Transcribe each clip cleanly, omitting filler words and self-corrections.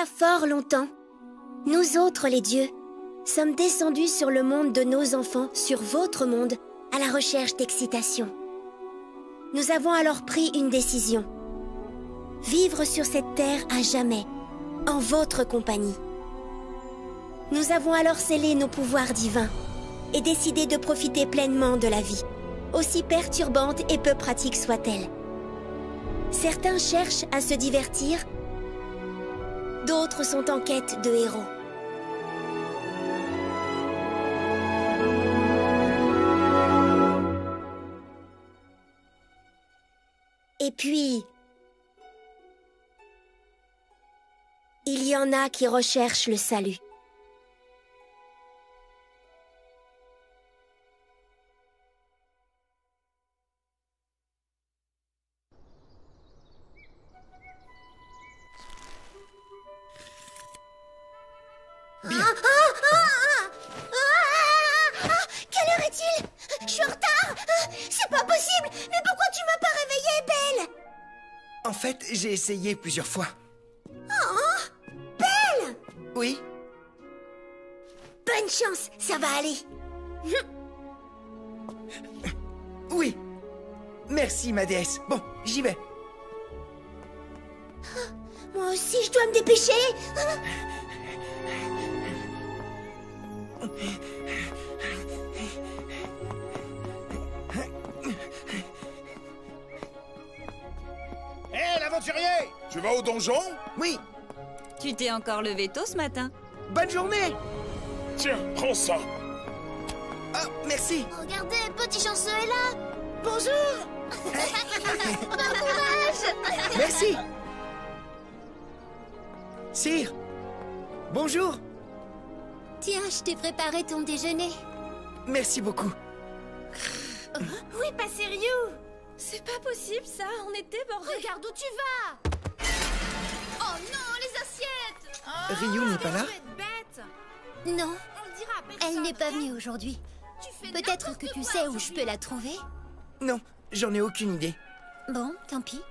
a fort longtemps, nous autres les dieux, sommes descendus sur le monde de nos enfants, sur votre monde, à la recherche d'excitation. Nous avons alors pris une décision. Vivre sur cette terre à jamais, en votre compagnie. Nous avons alors scellé nos pouvoirs divins et décidé de profiter pleinement de la vie, aussi perturbante et peu pratique soit-elle. Certains cherchent à se divertir, d'autres sont en quête de héros. Et puis, il y en a qui recherchent le salut. Quelle heure est-il? Je suis en retard. C'est pas possible. Mais pourquoi tu m'as pas réveillée, Belle? En fait, j'ai essayé plusieurs fois. Oh, Belle! Oui? Bonne chance, ça va aller. Oui. Merci, ma déesse. Bon, j'y vais. Moi aussi, je dois me dépêcher. Hé, l'aventurier! Tu vas au donjon? Oui. Tu t'es encore levé tôt ce matin? Bonne journée. Tiens, prends ça. Ah, merci. Regardez, petit chanceux est là. Bonjour. Bon courage. Merci. Sire. Bonjour. Tiens, je t'ai préparé ton déjeuner. Merci beaucoup. Oui, pas sérieux. C'est pas possible ça, on est débordés. Regarde où tu vas. Oh non, les assiettes! Ryu n'est pas là? Non, elle n'est pas venue aujourd'hui. Peut-être que tu sais où je peux la trouver? Non, j'en ai aucune idée. Bon, tant pis.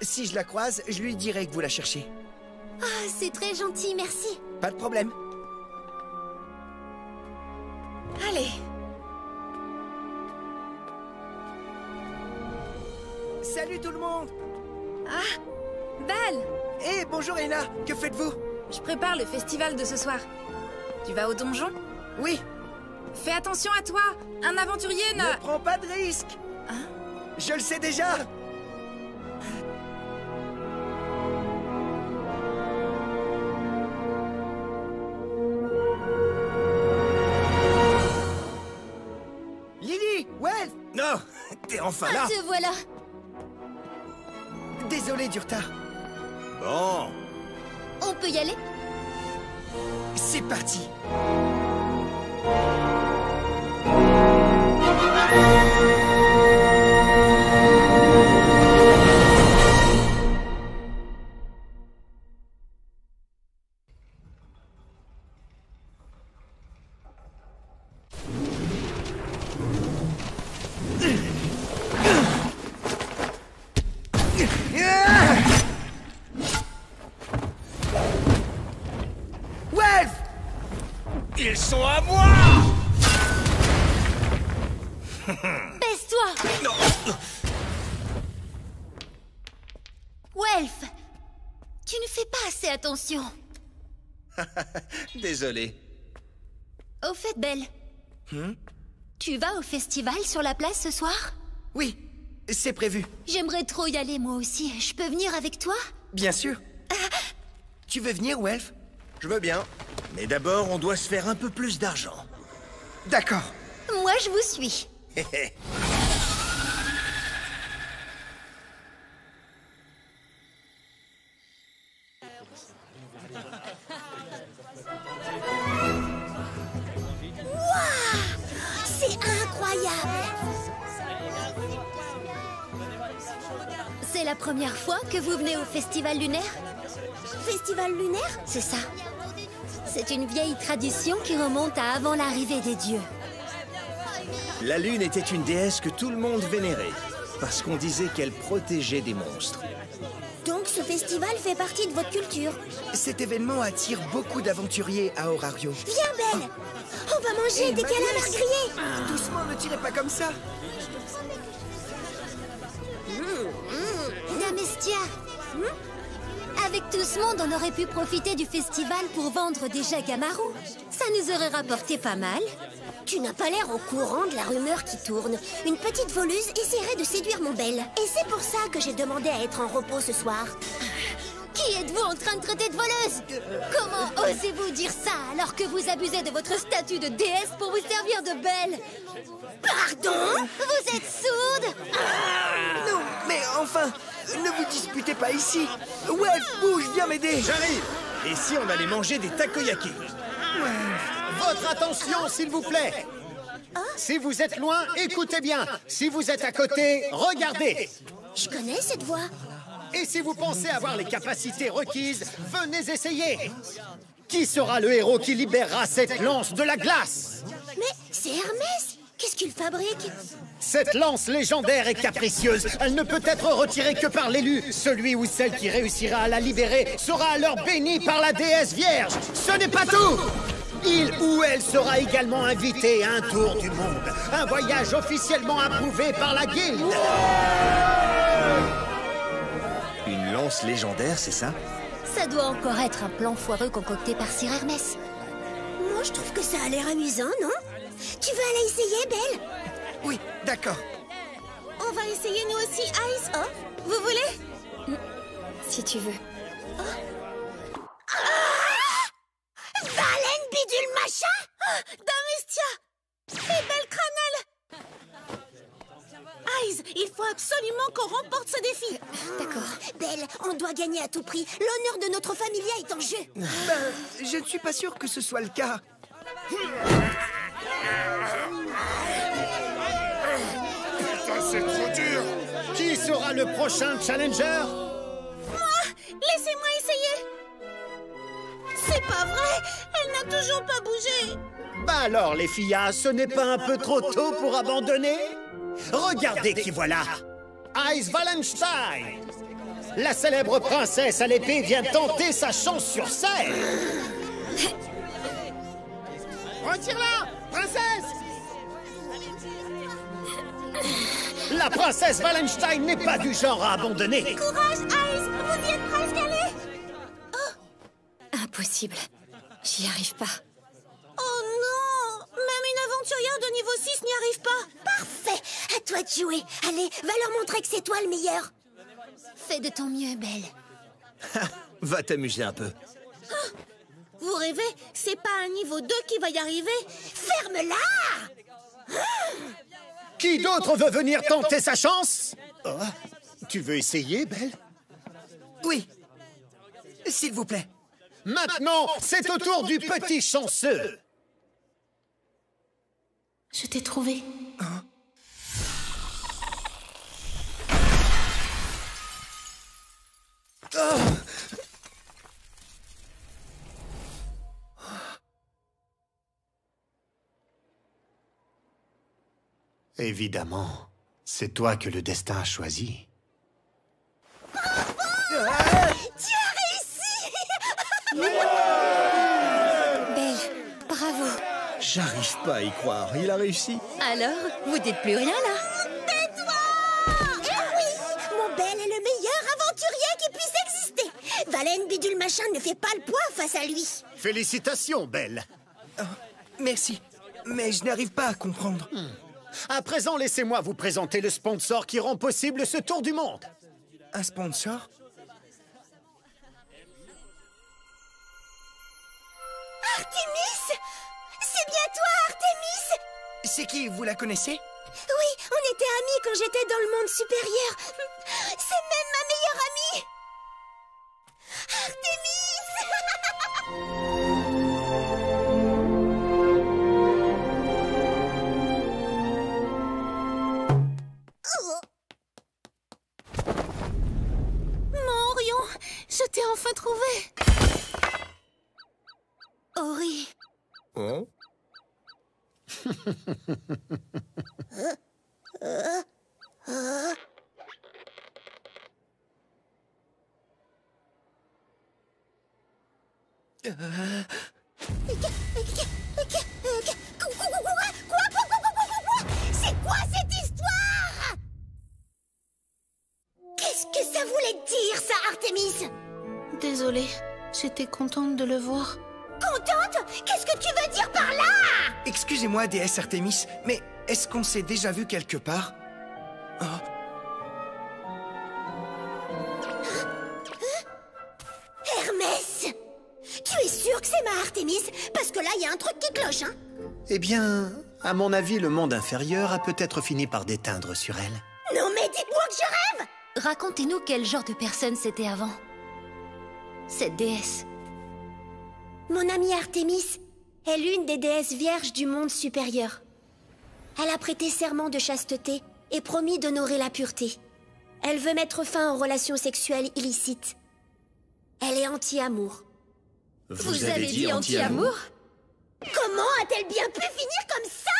Si je la croise, je lui dirai que vous la cherchez. Ah, c'est très gentil, merci. Pas de problème. Allez. Salut tout le monde. Ah, Belle! Eh, bonjour Ena, que faites-vous? Je prépare le festival de ce soir. Tu vas au donjon? Oui. Fais attention à toi! Un aventurier ne... Ne prends pas de risque. Hein? Je le sais déjà. Lily, Well. Non, t'es enfin là. Te voilà. Désolé du retard. Bon. On peut y aller? C'est parti. Ils sont à moi! Baisse-toi! Non! Welf, tu ne fais pas assez attention. Désolé. Au fait, Belle, tu vas au festival sur la place ce soir? Oui, c'est prévu. J'aimerais trop y aller moi aussi. Je peux venir avec toi? Bien sûr. Tu veux venir, Welf? Je veux bien. Mais d'abord, on doit se faire un peu plus d'argent. D'accord. Moi, je vous suis. C'est incroyable! C'est la première fois que vous venez au Festival lunaire? Festival lunaire? C'est ça. C'est une vieille tradition qui remonte à avant l'arrivée des dieux. La lune était une déesse que tout le monde vénérait, parce qu'on disait qu'elle protégeait des monstres. Donc ce festival fait partie de votre culture. Cet événement attire beaucoup d'aventuriers à Orario. Viens, Belle. On va manger des calamars grillés. Doucement, ne tirez pas comme ça. Namestia, avec tout ce monde, on aurait pu profiter du festival pour vendre des Jagamaru. Ça nous aurait rapporté pas mal. Tu n'as pas l'air au courant de la rumeur qui tourne. Une petite voleuse essaierait de séduire mon Belle. Et c'est pour ça que j'ai demandé à être en repos ce soir. Qui êtes-vous en train de traiter de voleuse? Comment osez-vous dire ça alors que vous abusez de votre statut de déesse pour vous servir de belle? Pardon? Vous êtes sourde? Non, mais enfin, ne vous disputez pas ici. Ouais, bouge, viens m'aider. J'arrive. Et si on allait manger des takoyaki? Votre attention, s'il vous plaît. Si vous êtes loin, écoutez bien. Si vous êtes à côté, regardez. Je connais cette voix. Et si vous pensez avoir les capacités requises, venez essayer. Qui sera le héros qui libérera cette lance de la glace? Mais c'est Hermès. Qu'est-ce qu'il fabrique? Cette lance légendaire et capricieuse, elle ne peut être retirée que par l'élu. Celui ou celle qui réussira à la libérer sera alors béni par la déesse vierge. Ce n'est pas tout! Il ou elle sera également invité à un tour du monde. Un voyage officiellement approuvé par la guilde. Une lance légendaire, c'est ça? Ça doit encore être un plan foireux concocté par Sir Hermès. Moi, je trouve que ça a l'air amusant, non? Tu veux aller essayer, Belle? Oui, d'accord. On va essayer nous aussi, Ice. Oh, vous voulez? Si tu veux. Valène bidule machin? Damestia! Et Belle Cranel! Ice, il faut absolument qu'on remporte ce défi. D'accord. Belle, on doit gagner à tout prix. L'honneur de notre familia est en jeu. Ben, je ne suis pas sûr que ce soit le cas. Putain, c'est trop dur. Qui sera le prochain challenger? Laissez-moi essayer. C'est pas vrai. Elle n'a toujours pas bougé. Bah alors, les fillas, ce n'est pas un peu trop tôt pour abandonner? Regardez qui voilà! Ice Wallenstein! La célèbre princesse à l'épée vient tenter sa chance sur scène! Retire-la, princesse. La princesse Wallenstein n'est pas du genre à abandonner! Courage, Ice. Vous y êtes presque allé. Impossible. J'y arrive pas. Oh non. Même une aventurière de niveau 6 n'y arrive pas. Parfait. À toi de jouer. Allez, va leur montrer que c'est toi le meilleur. Fais de ton mieux, Belle. Va t'amuser un peu. Vous rêvez? C'est pas un niveau 2 qui va y arriver. Ferme-la! Qui d'autre veut venir tenter sa chance? Oh, tu veux essayer, Belle? Oui. S'il vous plaît. Maintenant, c'est au tour du petit chanceux! Je t'ai trouvé. Évidemment, c'est toi que le destin a choisi. Belle, bravo. J'arrive pas à y croire. Il a réussi. Alors, vous dites plus rien, là? Eh oui! Mon Belle est le meilleur aventurier qui puisse exister. Valène bidule machin ne fait pas le poids face à lui. Félicitations, Belle! Merci. Mais je n'arrive pas à comprendre. À présent, laissez-moi vous présenter le sponsor qui rend possible ce tour du monde. Un sponsor? Artémis! C'est bien toi, Artémis! C'est qui? Vous la connaissez? Oui, on était amis quand j'étais dans le monde supérieur. C'est même ma meilleure amie! Mon Orion, je t'ai enfin trouvé. Ori, Oh? C'est quoi cette histoire? Qu'est-ce que ça voulait dire, ça, Artémis? Désolée, j'étais contente de le voir. Contente? Qu'est-ce que tu veux dire par là? Excusez-moi, déesse Artémis, mais est-ce qu'on s'est déjà vu quelque part? Oh. Hermès! Tu es sûr que c'est ma Artémis? Parce que là, il y a un truc qui cloche, hein? Eh bien, à mon avis, le monde inférieur a peut-être fini par déteindre sur elle. Non mais dites-moi que je rêve! Racontez-nous quel genre de personne c'était avant. Cette déesse. Mon amie Artémis est l'une des déesses vierges du monde supérieur. Elle a prêté serment de chasteté et promis d'honorer la pureté. Elle veut mettre fin aux relations sexuelles illicites. Elle est anti-amour. Vous avez dit anti-amour? Comment a-t-elle bien pu finir comme ça?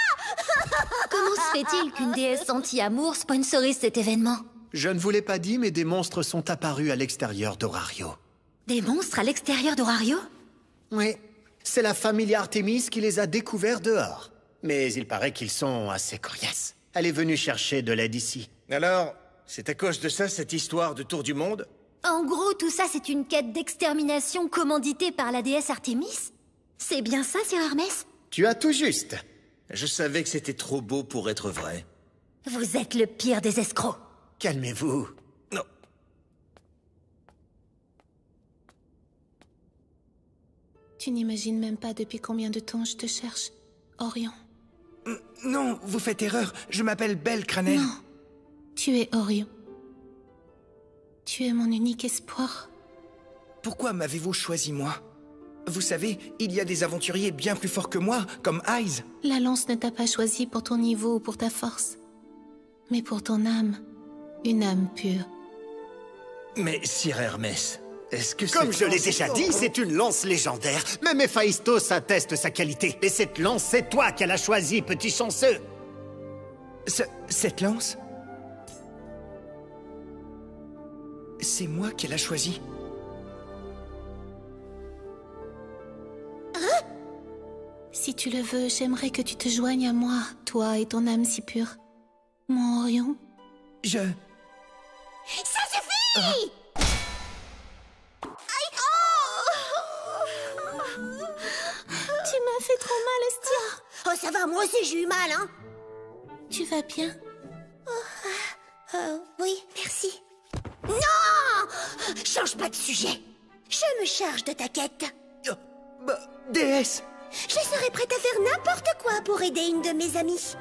Comment se fait-il qu'une déesse anti-amour sponsorise cet événement? Je ne vous l'ai pas dit, mais des monstres sont apparus à l'extérieur d'Orario. Des monstres à l'extérieur d'Orario? Oui, c'est la famille Artémis qui les a découverts dehors. Mais il paraît qu'ils sont assez coriaces. Elle est venue chercher de l'aide ici. Alors, c'est à cause de ça, cette histoire de tour du monde? En gros, tout ça, c'est une quête d'extermination commanditée par la déesse Artémis? C'est bien ça, Sir Hermès? Tu as tout juste. Je savais que c'était trop beau pour être vrai. Vous êtes le pire des escrocs. Calmez-vous. Non. Tu n'imagines même pas depuis combien de temps je te cherche, Orion. Non, vous faites erreur. Je m'appelle Belle Cranel. Non, tu es Orion. Tu es mon unique espoir. Pourquoi m'avez-vous choisi moi? Vous savez, il y a des aventuriers bien plus forts que moi, comme Aiz. La lance ne t'a pas choisi pour ton niveau ou pour ta force, mais pour ton âme. Une âme pure. Mais, Sir Hermès, est-ce que Comme je l'ai déjà dit, c'est une lance légendaire. Même Héphaïstos atteste sa qualité. Et cette lance, c'est toi qui l'as choisie, petit chanceux. Cette lance? C'est moi qui l'a choisie. Si tu le veux, j'aimerais que tu te joignes à moi, toi et ton âme si pure. Mon Orion. Je... Ça suffit! Aïe! Tu m'as fait trop mal, Estia. Oh, ça va, moi aussi j'ai eu mal, hein? Tu vas bien? Oui, merci. Non! Change pas de sujet. Je me charge de ta quête. Oh, bah, déesse! Je serais prête à faire n'importe quoi pour aider une de mes amies.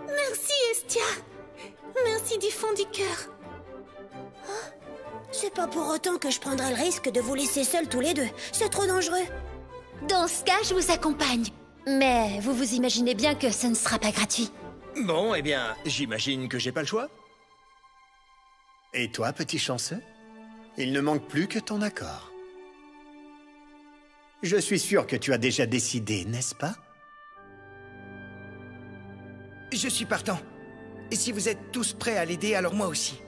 Merci, Estia. Merci du fond du cœur. C'est pas pour autant que je prendrai le risque de vous laisser seuls tous les deux. C'est trop dangereux. Dans ce cas, je vous accompagne. Mais vous vous imaginez bien que ce ne sera pas gratuit. Bon, eh bien, j'imagine que j'ai pas le choix. Et toi, petit chanceux? Il ne manque plus que ton accord. Je suis sûr que tu as déjà décidé, n'est-ce pas? Je suis partant. Et si vous êtes tous prêts à l'aider, alors moi aussi.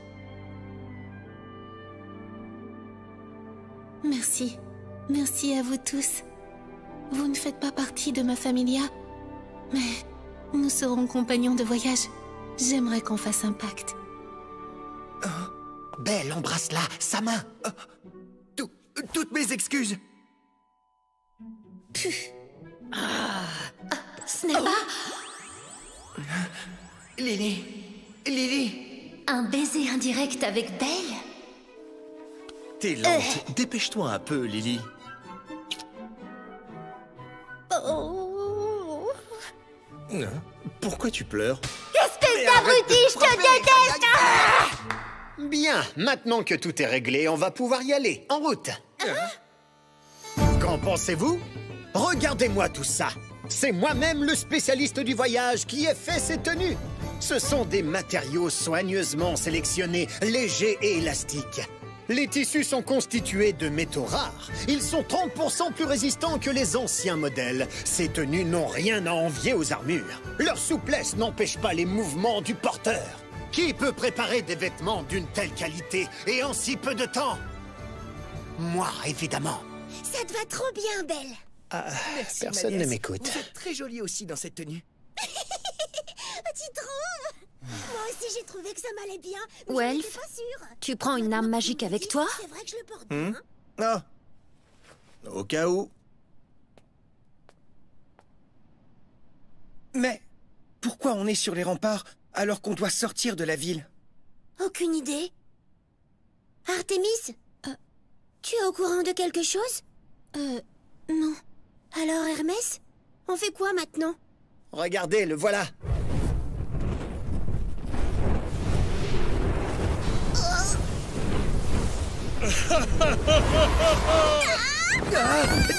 Merci. Merci à vous tous. Vous ne faites pas partie de ma familia, mais nous serons compagnons de voyage. J'aimerais qu'on fasse un pacte. Belle, embrasse-la, sa main. Toutes mes excuses. Ce n'est pas Lily. un baiser indirect avec Belle? T'es lente. Dépêche-toi un peu, Lily. Hein? Pourquoi tu pleures? Espèce d'abruti, je te déteste! Bien, maintenant que tout est réglé, on va pouvoir y aller. En route. Qu'en pensez-vous? Regardez-moi tout ça. C'est moi-même le spécialiste du voyage qui ai fait ces tenues. Ce sont des matériaux soigneusement sélectionnés, légers et élastiques. Les tissus sont constitués de métaux rares. Ils sont 30% plus résistants que les anciens modèles. Ces tenues n'ont rien à envier aux armures. Leur souplesse n'empêche pas les mouvements du porteur. Qui peut préparer des vêtements d'une telle qualité et en si peu de temps? Moi, évidemment. Ça te va trop bien, Belle. Ah, Merci, personne ma ne déesse. m'écoute. Vous êtes très jolie aussi dans cette tenue. Tu trouves? Moi aussi, j'ai trouvé que ça m'allait bien. Mais Welf, je n'étais pas sûre. tu prends une arme magique avec toi? C'est vrai que je le porte bien. Ah. Au cas où. Mais pourquoi on est sur les remparts alors qu'on doit sortir de la ville? Aucune idée. Artémis, tu es au courant de quelque chose? Non. Alors, Hermès, on fait quoi maintenant? Regardez, le voilà.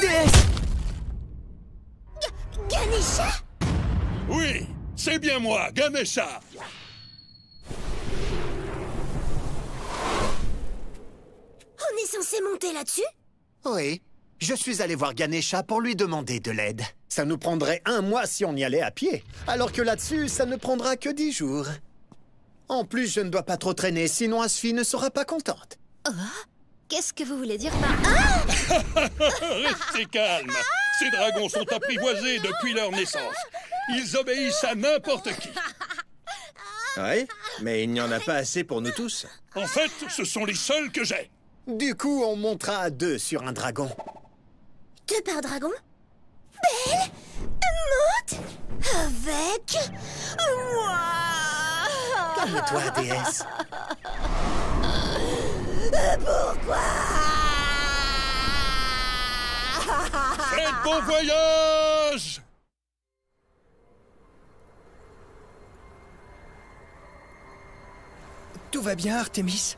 Déesse! Ganesha? Oui, c'est bien moi, Ganesha. On est censé monter là-dessus? Oui. Je suis allé voir Ganesha pour lui demander de l'aide. Ça nous prendrait 1 mois si on y allait à pied. Alors que là-dessus, ça ne prendra que 10 jours. En plus, je ne dois pas trop traîner, sinon Asfi ne sera pas contente. Qu'est-ce que vous voulez dire par... Restez calme. Ces dragons sont apprivoisés depuis leur naissance. Ils obéissent à n'importe qui. Ouais, mais il n'y en a pas assez pour nous tous. En fait, ce sont les seuls que j'ai. Du coup, on montera à 2 sur un dragon. 2 par dragon? Belle, monte avec moi. Calme-toi, déesse. Pourquoi? Faites bon voyage! Tout va bien, Artémis?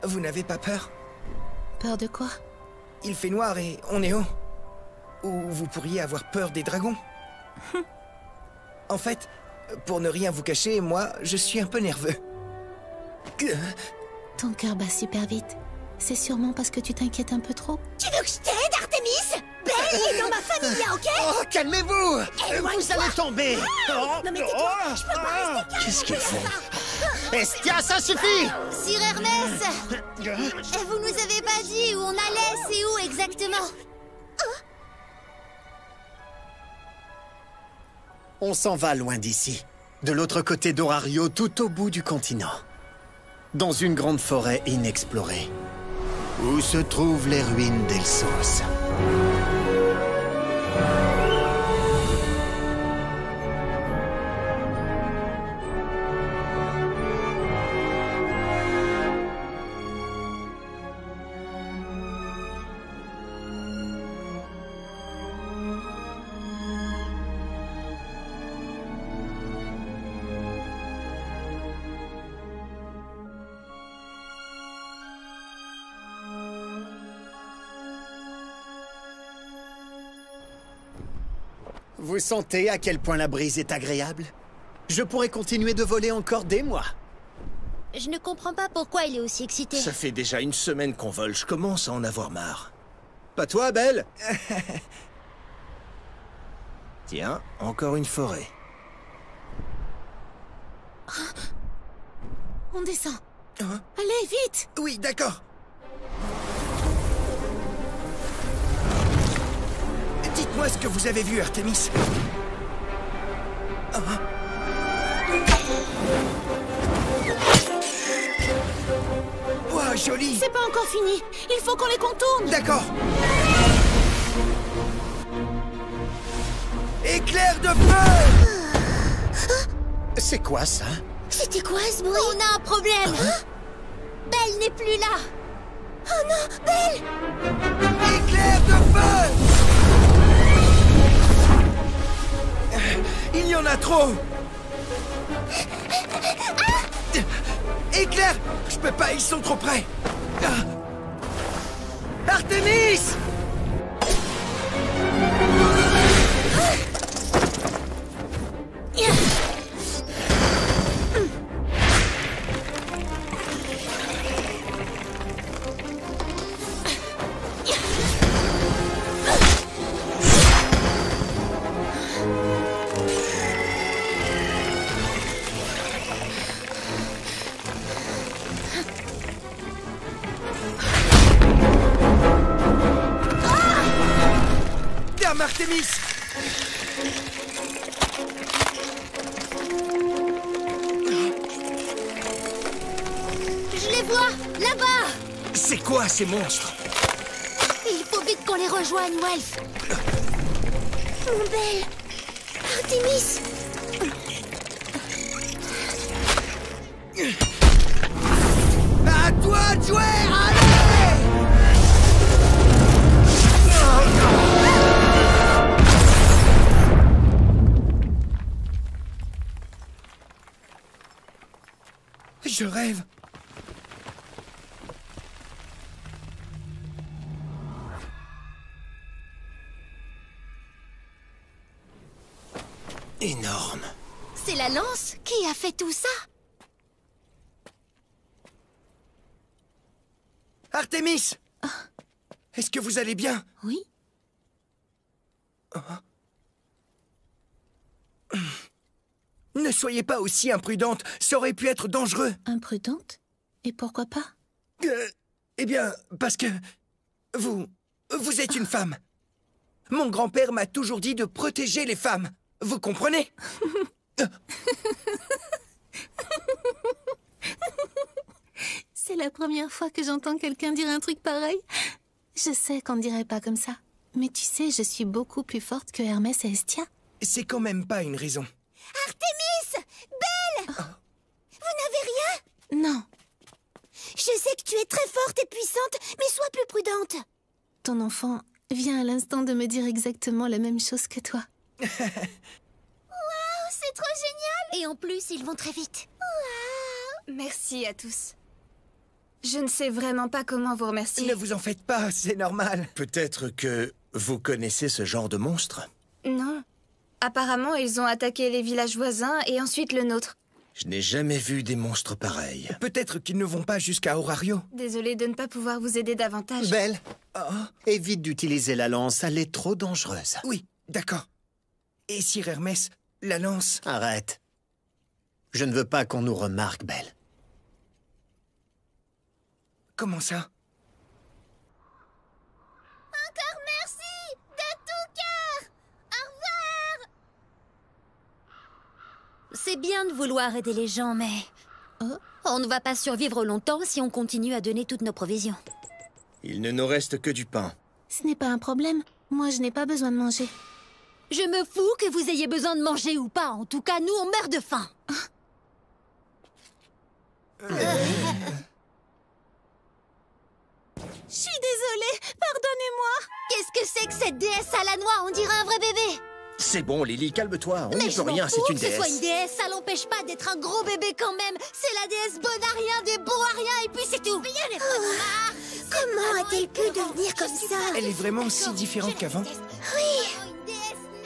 Vous n'avez pas peur? Peur de quoi? Il fait noir et on est haut. Ou vous pourriez avoir peur des dragons. En fait, pour ne rien vous cacher, moi, je suis un peu nerveux. Ton cœur bat super vite. C'est sûrement parce que tu t'inquiètes un peu trop. Tu veux que je t'aide, Artémis? Belle est dans ma famille, ok? Oh, calmez-vous! Vous allez tomber! Non mais tais-toi, je peux pas rester calme. Qu'est-ce qu'ils font? Estia, ça suffit! Sire Hermès, vous nous avez pas dit où on allait, c'est où exactement? On s'en va loin d'ici. De l'autre côté d'Orario, tout au bout du continent. Dans une grande forêt inexplorée. Où se trouvent les ruines d'Elsos. Vous sentez à quel point la brise est agréable? Je pourrais continuer de voler encore des mois. Je ne comprends pas pourquoi il est aussi excité. Ça fait déjà 1 semaine qu'on vole, je commence à en avoir marre. Pas toi, Belle? Tiens, encore une forêt. On descend. Hein? Allez, vite! Oui, d'accord. Dites-moi ce que vous avez vu, Artémis. Ouah, joli. C'est pas encore fini. Il faut qu'on les contourne. D'accord. Éclair de feu! C'est quoi ça? C'était quoi ce bruit? On a un problème. Belle n'est plus là. Oh non, Belle! Éclair de feu! Il y en a trop! Éclair! Je peux pas, ils sont trop près! Artémis! Artémis! Je les vois, là-bas! C'est quoi ces monstres? Il faut vite qu'on les rejoigne, Welf. Mon belle Artémis! À toi de jouer! Allez! Je rêve. Énorme. C'est la lance? Qui a fait tout ça? Artémis! Est-ce que vous allez bien? Oui? Ne soyez pas aussi imprudente, ça aurait pu être dangereux. Imprudente? Et pourquoi pas? Eh bien, parce que... Vous êtes une femme. Mon grand-père m'a toujours dit de protéger les femmes. Vous comprenez? C'est la première fois que j'entends quelqu'un dire un truc pareil. Je sais qu'on ne dirait pas comme ça. Mais tu sais, je suis beaucoup plus forte que Hermès et Hestia. C'est quand même pas une raison. Artémis! Belle! Vous n'avez rien? Non, Je sais que tu es très forte et puissante, mais sois plus prudente. ton enfant vient à l'instant de me dire exactement la même chose que toi. Oh, c'est trop génial! Et en plus, ils vont très vite. Merci à tous. Je ne sais vraiment pas comment vous remercier. Ne vous en faites pas, c'est normal. Peut-être que vous connaissez ce genre de monstre? Non. Apparemment, ils ont attaqué les villages voisins et ensuite le nôtre. Je n'ai jamais vu des monstres pareils. Peut-être qu'ils ne vont pas jusqu'à Horario. Désolée de ne pas pouvoir vous aider davantage. Belle, Oh, évite d'utiliser la lance, elle est trop dangereuse. oui, d'accord. Et Sir Hermès, la lance... Arrête. Je ne veux pas qu'on nous remarque, Belle. Comment ça? Encore merci! De tout cœur! Au revoir! C'est bien de vouloir aider les gens, mais... On ne va pas survivre longtemps si on continue à donner toutes nos provisions. Il ne nous reste que du pain. Ce n'est pas un problème. Moi, je n'ai pas besoin de manger. Je me fous que vous ayez besoin de manger ou pas. En tout cas, nous, on meurt de faim. Je suis désolée, pardonnez-moi. Qu'est-ce que c'est que cette déesse à la noix? On dirait un vrai bébé. C'est bon, Lily, calme-toi. On Mais n'y je peut m'en rien, fous c'est une que ce soit une déesse. déesse, ça l'empêche pas d'être un gros bébé quand même. C'est la déesse bonne à rien, des bons à rien, et puis c'est tout. Comment a-t-elle pu devenir comme ça? Elle est vraiment si différente qu'avant.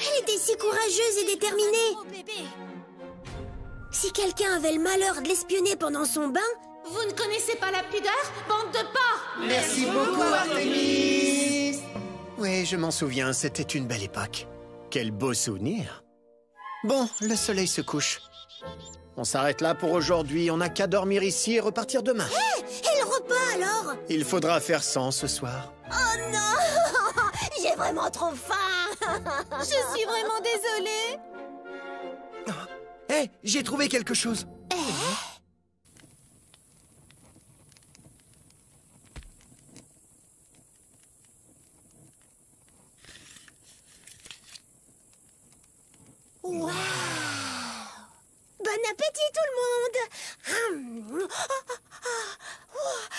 Elle était si courageuse et déterminée. Si quelqu'un avait le malheur de l'espionner pendant son bain... Vous ne connaissez pas la pudeur, bande de porcs? Merci beaucoup, Artémis. Oui, je m'en souviens, c'était une belle époque. Quel beau souvenir. Bon, le soleil se couche. On s'arrête là pour aujourd'hui, on n'a qu'à dormir ici et repartir demain. Et le repas alors? Il faudra faire 100 ce soir. Oh non! J'ai vraiment trop faim! Je suis vraiment désolée. Hé, j'ai trouvé quelque chose. Waouh! Bon appétit tout le monde!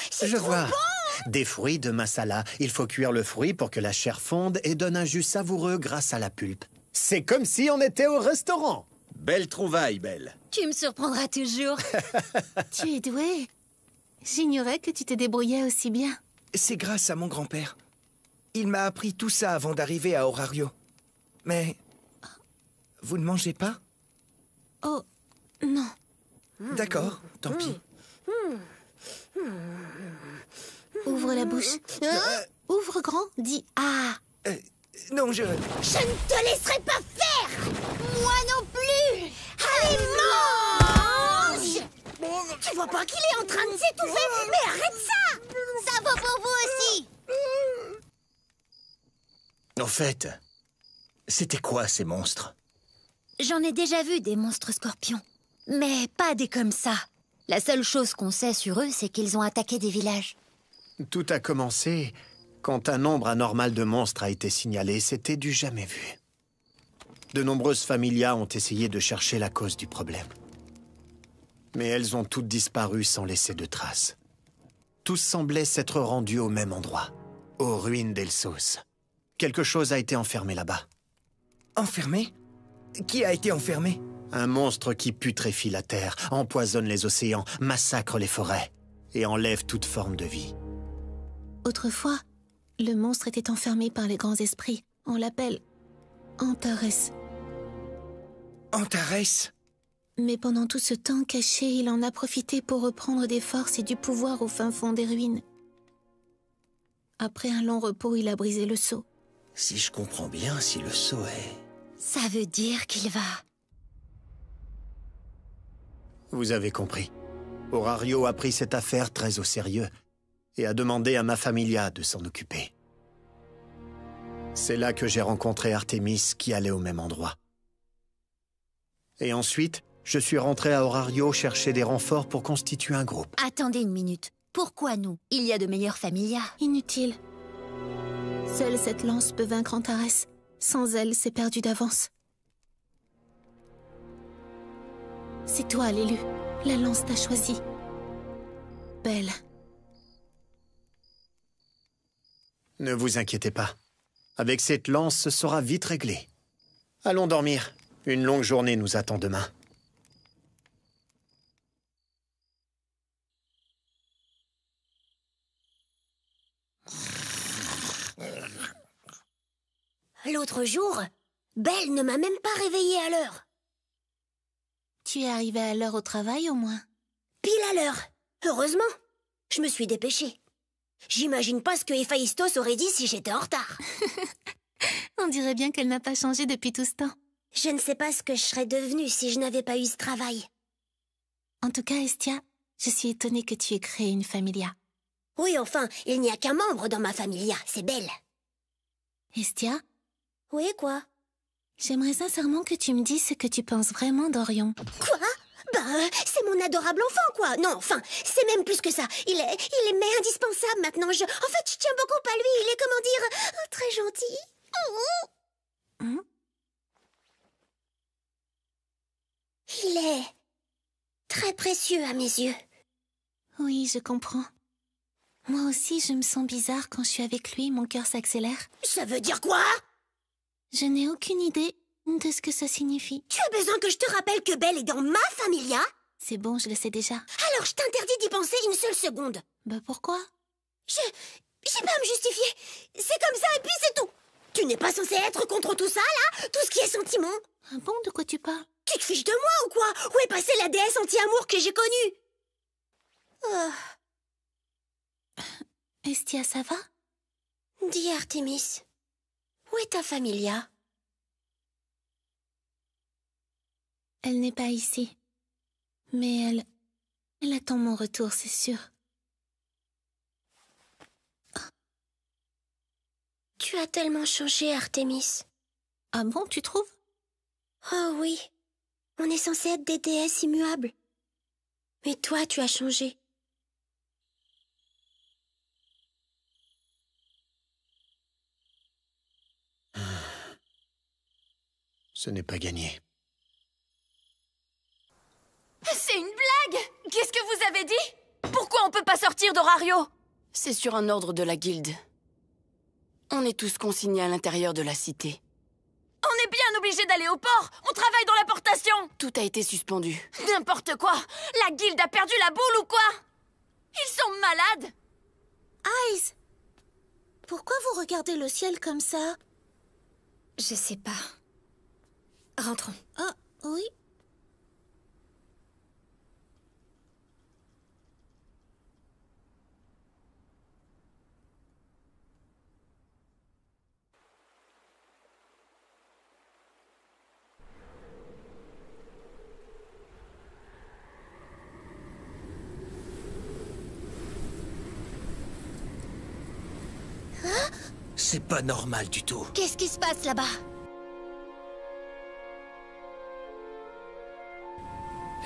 C'est Je trop vois. bon! Des fruits de masala. Il faut cuire le fruit pour que la chair fonde et donne un jus savoureux grâce à la pulpe. C'est comme si on était au restaurant. Belle trouvaille, Belle. Tu me surprendras toujours. Tu es douée. J'ignorais que tu te débrouillais aussi bien. C'est grâce à mon grand-père. Il m'a appris tout ça avant d'arriver à Horario. Mais... Vous ne mangez pas? Oh, non. D'accord, tant pis. Ouvre la bouche. Ouvre grand, dis « Ah ». Non, je... Je ne te laisserai pas faire! Moi non plus! Allez, mange! Tu vois pas qu'il est en train de s'étouffer? Mais arrête ça! Ça vaut pour vous aussi. En fait, C'était quoi, ces monstres? J'en ai déjà vu des monstres scorpions. Mais pas des comme ça. La seule chose qu'on sait sur eux, c'est qu'ils ont attaqué des villages. Tout a commencé quand un nombre anormal de monstres a été signalé. C'était du jamais vu. De nombreuses familias ont essayé de chercher la cause du problème. Mais elles ont toutes disparu sans laisser de traces. Tous semblaient s'être rendus au même endroit, aux ruines d'Elsos. Quelque chose a été enfermé là-bas. Enfermé? Qui a été enfermé? Un monstre qui putréfie la terre, empoisonne les océans, massacre les forêts et enlève toute forme de vie. Autrefois, le monstre était enfermé par les grands esprits. On l'appelle Antares. Antares? Mais pendant tout ce temps caché, il en a profité pour reprendre des forces et du pouvoir au fin fond des ruines. Après un long repos, il a brisé le sceau. Si je comprends bien, si le sceau est... Ça veut dire qu'il va... Vous avez compris. Horario a pris cette affaire très au sérieux et a demandé à ma familia de s'en occuper. C'est là que j'ai rencontré Artemis qui allait au même endroit. Et ensuite, je suis rentré à Horario chercher des renforts pour constituer un groupe. Attendez une minute. Pourquoi nous? Il y a de meilleures familias. Inutile. Seule cette lance peut vaincre Antares. Sans elle, c'est perdu d'avance. C'est toi, l'élu. La lance t'a choisi. Belle. Ne vous inquiétez pas. Avec cette lance, ce sera vite réglé. Allons dormir. Une longue journée nous attend demain. L'autre jour, Belle ne m'a même pas réveillée à l'heure. Tu es arrivé à l'heure au travail, au moins? Pile à l'heure. Heureusement. Je me suis dépêchée. J'imagine pas ce que Héphaïstos aurait dit si j'étais en retard. On dirait bien qu'elle n'a pas changé depuis tout ce temps. Je ne sais pas ce que je serais devenue si je n'avais pas eu ce travail. En tout cas, Estia, je suis étonnée que tu aies créé une familia. Oui, enfin, il n'y a qu'un membre dans ma familia, c'est Belle. Estia? Oui, quoi? J'aimerais sincèrement que tu me dises ce que tu penses vraiment d'Orion. Quoi? C'est mon adorable enfant, quoi. Non, enfin, c'est même plus que ça. Il est mais indispensable maintenant. En fait, je tiens beaucoup à lui. Il est, comment dire, très gentil. Il est très précieux à mes yeux. Oui, je comprends. Moi aussi, je me sens bizarre quand je suis avec lui, mon cœur s'accélère. Ça veut dire quoi? Je n'ai aucune idée de ce que ça signifie. Tu as besoin que je te rappelle que Belle est dans ma familia? C'est bon, je le sais déjà. Alors je t'interdis d'y penser une seule seconde. Bah pourquoi? J'ai pas à me justifier. C'est comme ça et puis c'est tout. Tu n'es pas censé être contre tout ça, là? Tout ce qui est sentiment? Ah bon, de quoi tu parles? Tu te fiches de moi ou quoi? Où est passée la déesse anti-amour que j'ai connue? Estia, ça va? Dis Artemis, où est ta familia? Elle n'est pas ici. Mais elle attend mon retour, c'est sûr. Tu as tellement changé, Artemis. Ah bon, tu trouves? Oh oui, on est censé être des déesses immuables. Mais toi, tu as changé. Ce n'est pas gagné. C'est une blague! Qu'est-ce que vous avez dit? Pourquoi on peut pas sortir d'Horario? C'est sur un ordre de la guilde. On est tous consignés à l'intérieur de la cité. On est bien obligés d'aller au port! On travaille dans l'importation! Tout a été suspendu. N'importe quoi! La guilde a perdu la boule ou quoi? Ils sont malades! Ice! Pourquoi vous regardez le ciel comme ça? Je sais pas. Rentrons. Ah, oui. C'est pas normal du tout. Qu'est-ce qui se passe là-bas?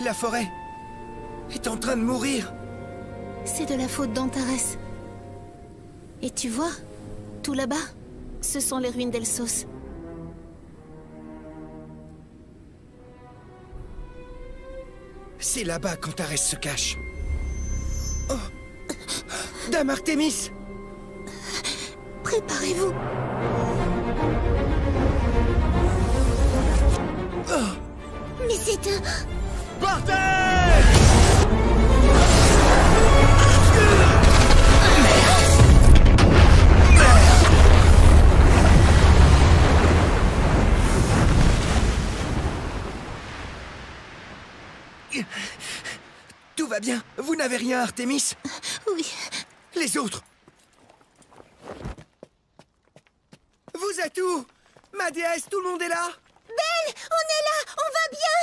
La forêt est en train de mourir. C'est de la faute d'Antares. Et tu vois, tout là-bas, ce sont les ruines d'Elsos. C'est là-bas qu'Antares se cache. Oh! Dame Artémis! Préparez-vous. Oh! Mais c'est un... Partez! Tout va bien. Vous n'avez rien, Artémis? Oui. Les autres? Vous êtes où? Ma déesse, tout le monde est là? Belle, on est là, on va bien.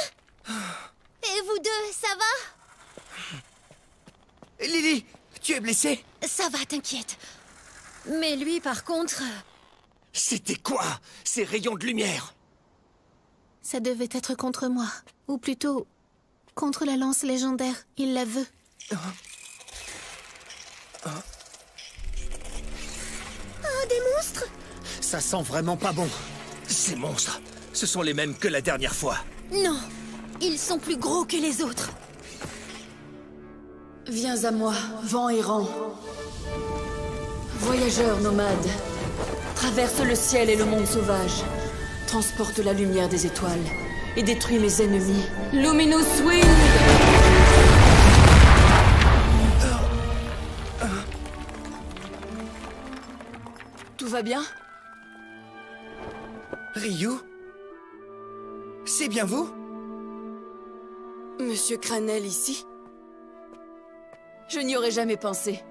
Et vous deux, ça va? Lily, tu es blessée? Ça va, t'inquiète. Mais lui, par contre... C'était quoi, ces rayons de lumière? Ça devait être contre moi. Ou plutôt, contre la lance légendaire. Il la veut. Oh, des monstres? Ça sent vraiment pas bon. Ces monstres, ce sont les mêmes que la dernière fois. Non, ils sont plus gros que les autres. Viens à moi, vent errant. Voyageur nomade. Traverse le ciel et le monde sauvage. Transporte la lumière des étoiles et détruis mes ennemis. Luminous Wind! Tout va bien? Ryu? C'est bien vous? Monsieur Cranel ici? Je n'y aurais jamais pensé.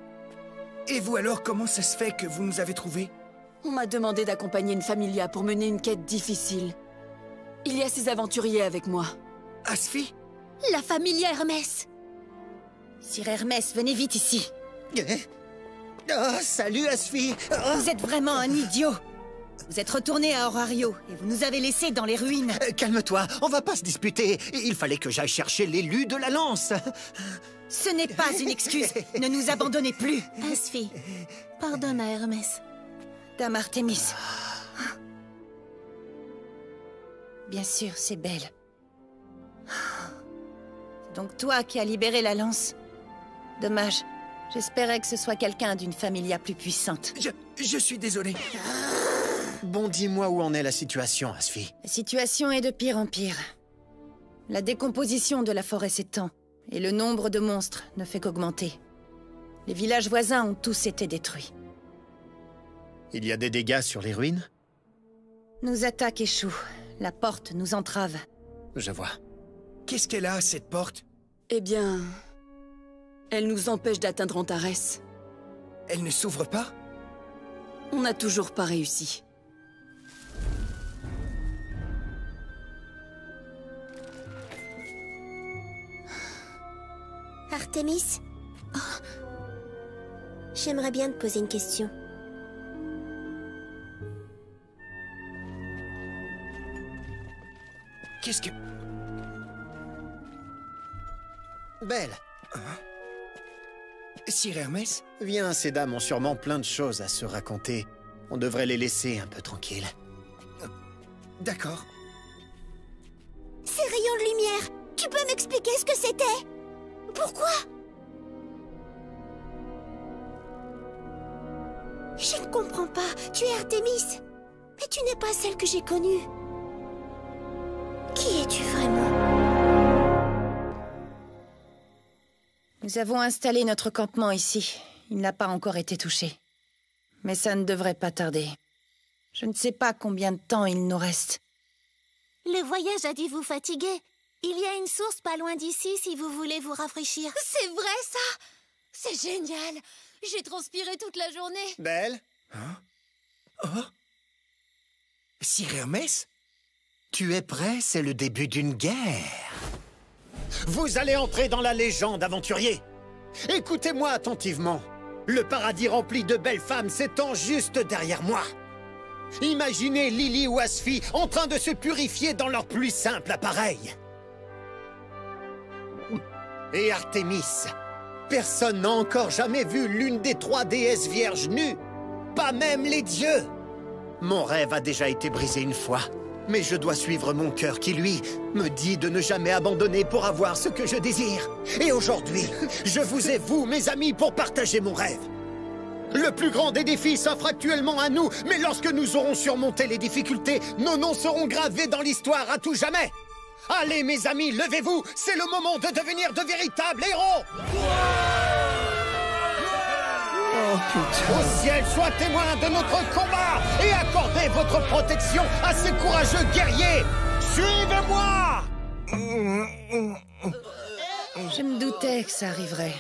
Et vous alors, comment ça se fait que vous nous avez trouvés? On m'a demandé d'accompagner une familia pour mener une quête difficile. Il y a ces aventuriers avec moi. Asfi? La famille Hermès. Sir Hermès, venez vite ici. Oh, salut, Asfi. Oh. Vous êtes vraiment un idiot. Vous êtes retourné à Orario et vous nous avez laissés dans les ruines. Calme-toi, on va pas se disputer. Il fallait que j'aille chercher l'élu de la lance. Ce n'est pas une excuse. Ne nous abandonnez plus. Asfi, pardonne à Hermès. Dame Artémis. Bien sûr, c'est Belle. C'est donc toi qui as libéré la lance. Dommage. J'espérais que ce soit quelqu'un d'une familia plus puissante. Je suis désolé. Bon, dis-moi où en est la situation, Asfi. La situation est de pire en pire. La décomposition de la forêt s'étend, et le nombre de monstres ne fait qu'augmenter. Les villages voisins ont tous été détruits. Il y a des dégâts sur les ruines? Nos attaques échouent. La porte nous entrave. Je vois. Qu'est-ce qu'elle a, cette porte? Eh bien... elle nous empêche d'atteindre Antares. Elle ne s'ouvre pas? On n'a toujours pas réussi. Artémis? Oh. J'aimerais bien te poser une question. Qu'est-ce que... Belle. Sir Hermès? Viens, ces dames ont sûrement plein de choses à se raconter. On devrait les laisser un peu tranquilles. D'accord. Ces rayons de lumière, tu peux m'expliquer ce que c'était? Pourquoi? Je ne comprends pas. Tu es Artémis. Mais tu n'es pas celle que j'ai connue. Qui es-tu vraiment? Nous avons installé notre campement ici. Il n'a pas encore été touché. Mais ça ne devrait pas tarder. Je ne sais pas combien de temps il nous reste. Le voyage a dû vous fatiguer. Il y a une source pas loin d'ici si vous voulez vous rafraîchir. C'est vrai, ça? C'est génial. J'ai transpiré toute la journée. Belle? Hein? Oh? Sir Hermès? Tu es prêt? C'est le début d'une guerre. Vous allez entrer dans la légende, aventurier. Écoutez-moi attentivement. Le paradis rempli de belles femmes s'étend juste derrière moi. Imaginez Lily ou Asfi en train de se purifier dans leur plus simple appareil. et Artémis. Personne n'a encore jamais vu l'une des 3 déesses vierges nues. Pas même les dieux. Mon rêve a déjà été brisé une fois. Mais je dois suivre mon cœur qui, lui, me dit de ne jamais abandonner pour avoir ce que je désire. Et aujourd'hui, je vous ai, vous, mes amis, pour partager mon rêve. Le plus grand des défis s'offre actuellement à nous, mais lorsque nous aurons surmonté les difficultés, nos noms seront gravés dans l'histoire à tout jamais. Allez, mes amis, levez-vous, c'est le moment de devenir de véritables héros. Oh putain. Au ciel, sois témoin de notre combat et accordez votre protection à ces courageux guerriers. Suivez-moi. Je me doutais que ça arriverait.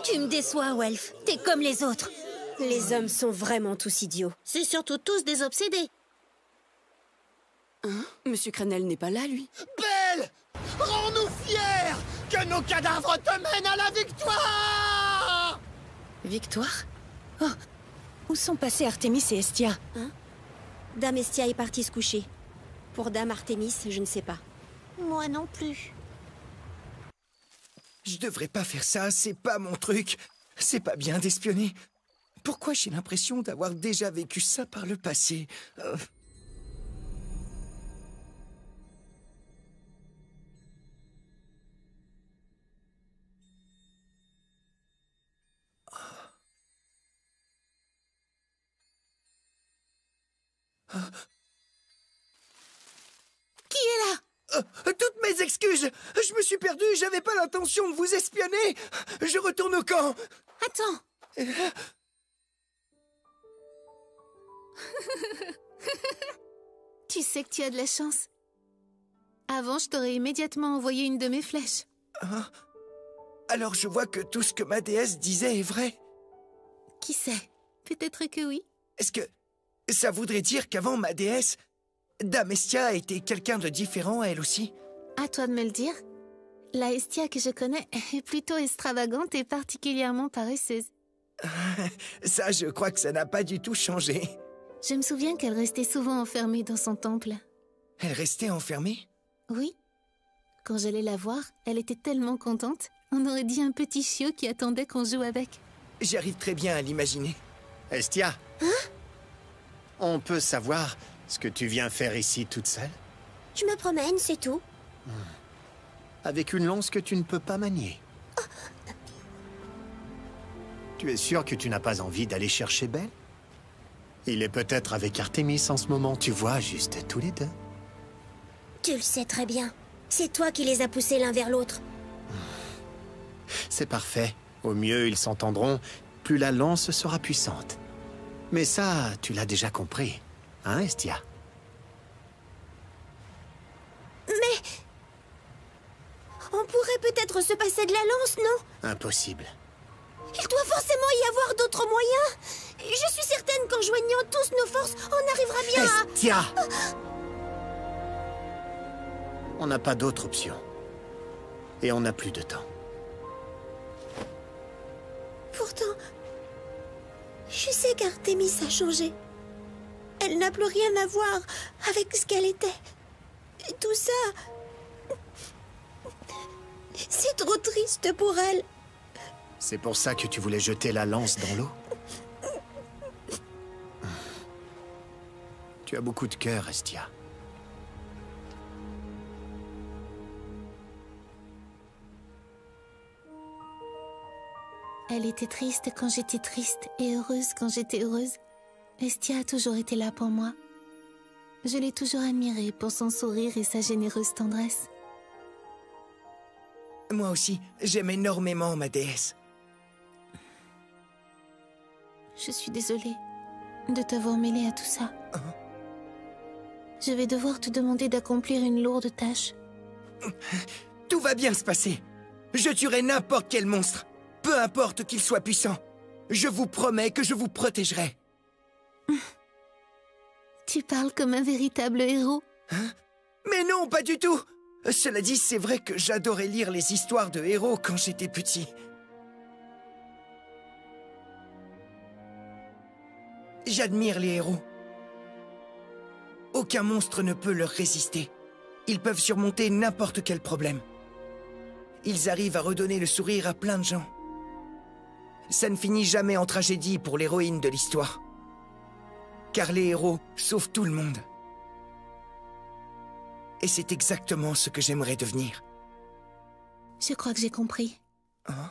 Tu me déçois, Welf. T'es comme les autres. Les hommes sont vraiment tous idiots. C'est surtout tous des obsédés. Hein? Monsieur Crenel n'est pas là, lui. Belle, rends-nous fiers. Que nos cadavres te mènent à la victoire. Victoire? Oh! Où sont passés Artémis et Estia? Hein? Dame Estia est partie se coucher. Pour Dame Artémis, je ne sais pas. Moi non plus. Je devrais pas faire ça, c'est pas mon truc. C'est pas bien d'espionner. Pourquoi j'ai l'impression d'avoir déjà vécu ça par le passé? Qui est là? Toutes mes excuses. Je me suis perdu, j'avais pas l'intention de vous espionner. Je retourne au camp. Attends. Tu sais que tu as de la chance. Avant, je t'aurais immédiatement envoyé une de mes flèches. Hein? Alors je vois que tout ce que ma déesse disait est vrai. Qui sait? Peut-être que oui. Est-ce que ça voudrait dire qu'avant ma déesse, Dame Estia était quelqu'un de différent, elle aussi? À toi de me le dire. La Estia que je connais est plutôt extravagante et particulièrement paresseuse. Ça, je crois que ça n'a pas du tout changé. Je me souviens qu'elle restait souvent enfermée dans son temple. Elle restait enfermée? Oui. Quand j'allais la voir, elle était tellement contente. On aurait dit un petit chiot qui attendait qu'on joue avec. J'arrive très bien à l'imaginer. Estia. Hein? On peut savoir ce que tu viens faire ici toute seule? Je me promène, c'est tout. Avec une lance que tu ne peux pas manier. Oh. Tu es sûr que tu n'as pas envie d'aller chercher Belle? Il est peut-être avec Artémis en ce moment, tu vois, juste tous les deux. Tu le sais très bien. C'est toi qui les as poussés l'un vers l'autre. C'est parfait. Au mieux, ils s'entendront, plus la lance sera puissante. Mais ça, tu l'as déjà compris. Hein, Estia? Mais... on pourrait peut-être se passer de la lance, non? Impossible. Il doit forcément y avoir d'autres moyens. Je suis certaine qu'en joignant tous nos forces, on arrivera bien à... Estia! On n'a pas d'autre option. Et on n'a plus de temps. Pourtant, je sais qu'Artémis a changé. Elle n'a plus rien à voir avec ce qu'elle était. Et tout ça... c'est trop triste pour elle. C'est pour ça que tu voulais jeter la lance dans l'eau? Tu as beaucoup de cœur, Estia. Elle était triste quand j'étais triste et heureuse quand j'étais heureuse. Estia a toujours été là pour moi. Je l'ai toujours admirée pour son sourire et sa généreuse tendresse. Moi aussi, j'aime énormément ma déesse. Je suis désolée de t'avoir mêlée à tout ça. Je vais devoir te demander d'accomplir une lourde tâche. Tout va bien se passer. Je tuerai n'importe quel monstre, peu importe qu'il soit puissant. Je vous promets que je vous protégerai. Tu parles comme un véritable héros. Hein? Mais non, pas du tout. Cela dit, c'est vrai que j'adorais lire les histoires de héros quand j'étais petit. J'admire les héros. Aucun monstre ne peut leur résister. Ils peuvent surmonter n'importe quel problème. ils arrivent à redonner le sourire à plein de gens. Ça ne finit jamais en tragédie pour l'héroïne de l'histoire. Car les héros sauvent tout le monde. Et c'est exactement ce que j'aimerais devenir. Je crois que j'ai compris. Hein?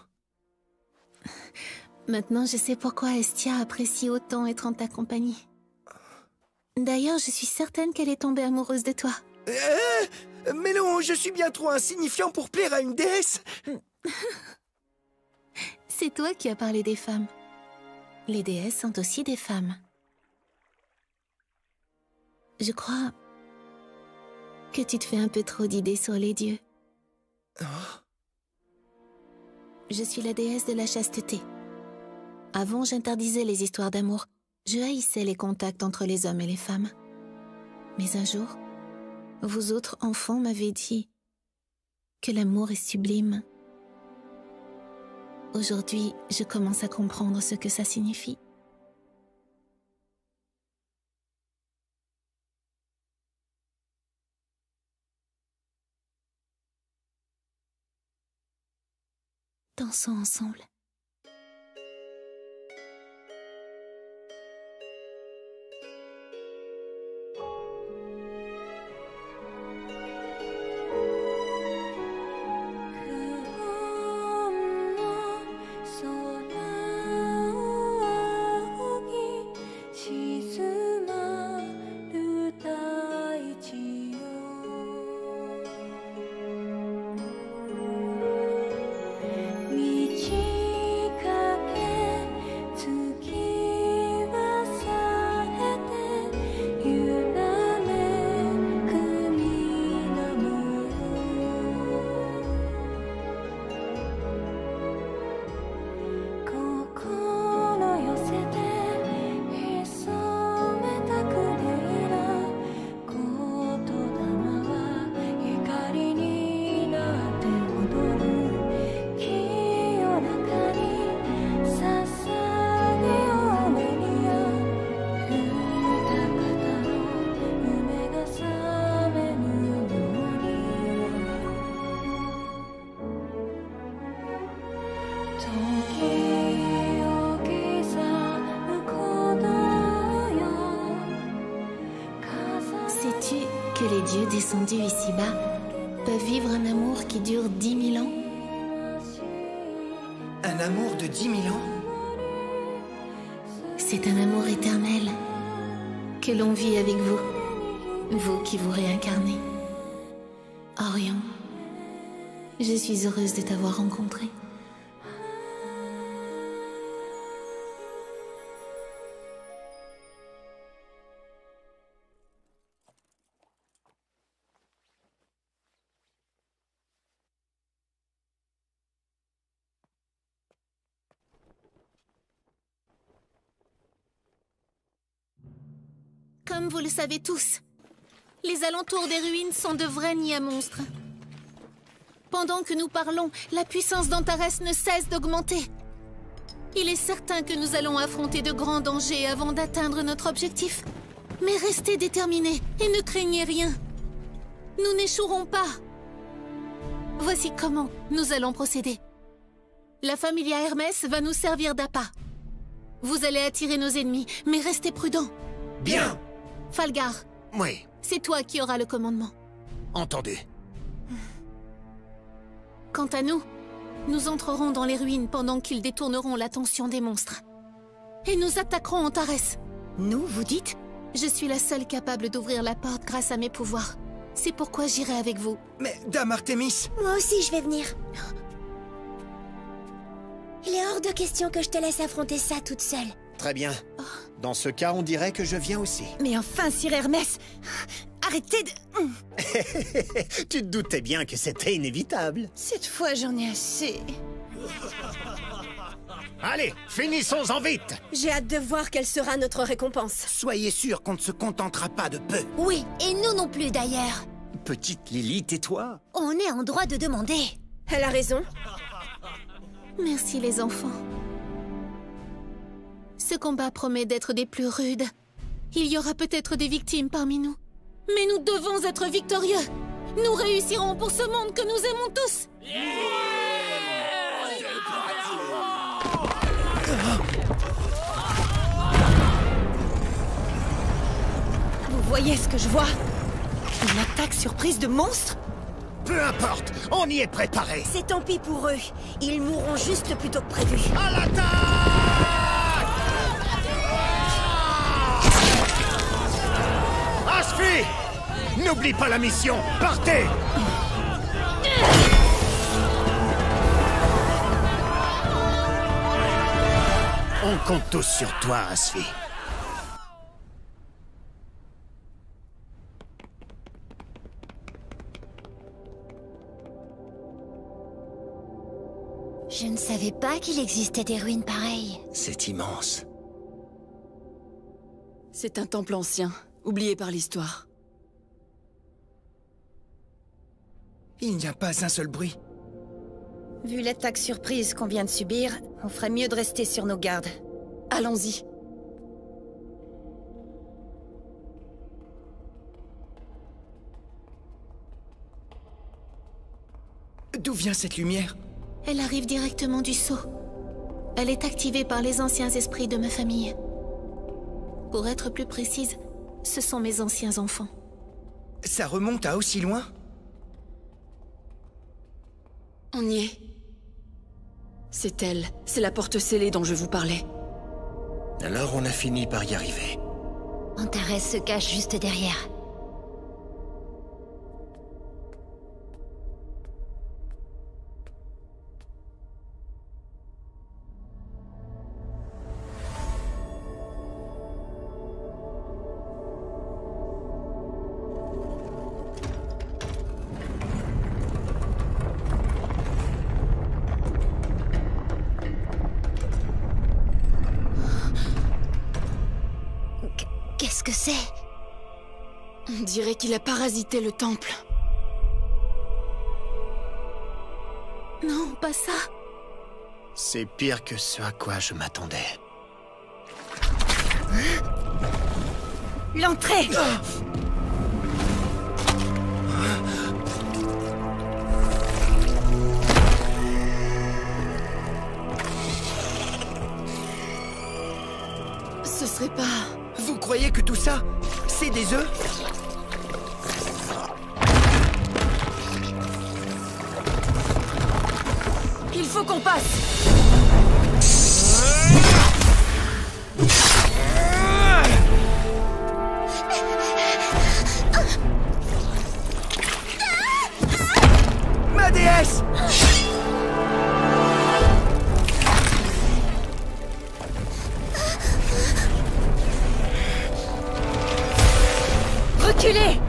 Maintenant, je sais pourquoi Estia apprécie autant être en ta compagnie. D'ailleurs, je suis certaine qu'elle est tombée amoureuse de toi. Mais non, je suis bien trop insignifiant pour plaire à une déesse. C'est toi qui as parlé des femmes. Les déesses sont aussi des femmes. Je crois que tu te fais un peu trop d'idées sur les dieux. Oh. Je suis la déesse de la chasteté. Avant, j'interdisais les histoires d'amour. Je haïssais les contacts entre les hommes et les femmes. Mais un jour, vous autres enfants m'avez dit que l'amour est sublime. Aujourd'hui, je commence à comprendre ce que ça signifie. Dansons ensemble. Sais-tu que les dieux descendus ici-bas peuvent vivre un amour qui dure 10 000 ans? Un amour de 10 000 ans? C'est un amour éternel que l'on vit avec vous, vous qui vous réincarnez. Orion, je suis heureuse de t'avoir rencontré. Comme vous le savez tous, les alentours des ruines sont de vrais nids à monstres. Pendant que nous parlons, la puissance d'Antares ne cesse d'augmenter. Il est certain que nous allons affronter de grands dangers avant d'atteindre notre objectif. Mais restez déterminés et ne craignez rien. Nous n'échouerons pas. Voici comment nous allons procéder. La familia Hermès va nous servir d'appât. Vous allez attirer nos ennemis, mais restez prudents. Bien. Falgar. Oui. C'est toi qui auras le commandement. Entendu. Quant à nous, nous entrerons dans les ruines pendant qu'ils détourneront l'attention des monstres. Et nous attaquerons Antares. Nous, vous dites? Je suis la seule capable d'ouvrir la porte grâce à mes pouvoirs. C'est pourquoi j'irai avec vous. Mais, Dame Artémis! Moi aussi, je vais venir. Il est hors de question que je te laisse affronter ça toute seule. Très bien. Dans ce cas, on dirait que je viens aussi. Mais enfin, Sir Hermès, arrêtez de... Tu te doutais bien que c'était inévitable. Cette fois, j'en ai assez. Allez, finissons-en vite. J'ai hâte de voir quelle sera notre récompense. Soyez sûr qu'on ne se contentera pas de peu. Oui, et nous non plus d'ailleurs. Petite Lily, tais-toi. On est en droit de demander. Elle a raison. Merci les enfants. Ce combat promet d'être des plus rudes. Il y aura peut-être des victimes parmi nous. Mais nous devons être victorieux. Nous réussirons pour ce monde que nous aimons tous. voyez ce que je vois? Une attaque surprise de monstres? Peu importe, on y est préparé. C'est tant pis pour eux. Ils mourront juste plus tôt que prévu. À l'attaque! Ashfi! N'oublie pas la mission. Partez! On compte tous sur toi, Ashfi. Je ne savais pas qu'il existait des ruines pareilles. C'est immense. C'est un temple ancien, oublié par l'histoire. Il n'y a pas un seul bruit. Vu l'attaque surprise qu'on vient de subir, on ferait mieux de rester sur nos gardes. Allons-y. D'où vient cette lumière? Elle arrive directement du sceau. Elle est activée par les anciens esprits de ma famille. Pour être plus précise, ce sont mes anciens enfants. Ça remonte à aussi loin? On y est. C'est elle. C'est la porte scellée dont je vous parlais. Alors on a fini par y arriver. Antares se cache juste derrière. Qu'est-ce que c'est? On dirait qu'il a parasité le temple. Non, pas ça. C'est pire que ce à quoi je m'attendais. L'entrée! Ce serait pas... Vous croyez que tout ça, c'est des œufs? Il faut qu'on passe! Ma déesse! Reculez!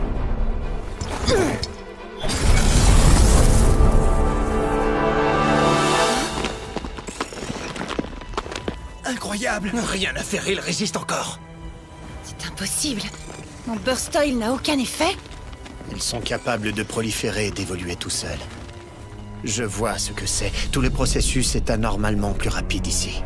Incroyable! Rien à faire, il résiste encore. C'est impossible. Mon Burst Oil n'a aucun effet? Ils sont capables de proliférer et d'évoluer tout seuls. Je vois ce que c'est. Tout le processus est anormalement plus rapide ici.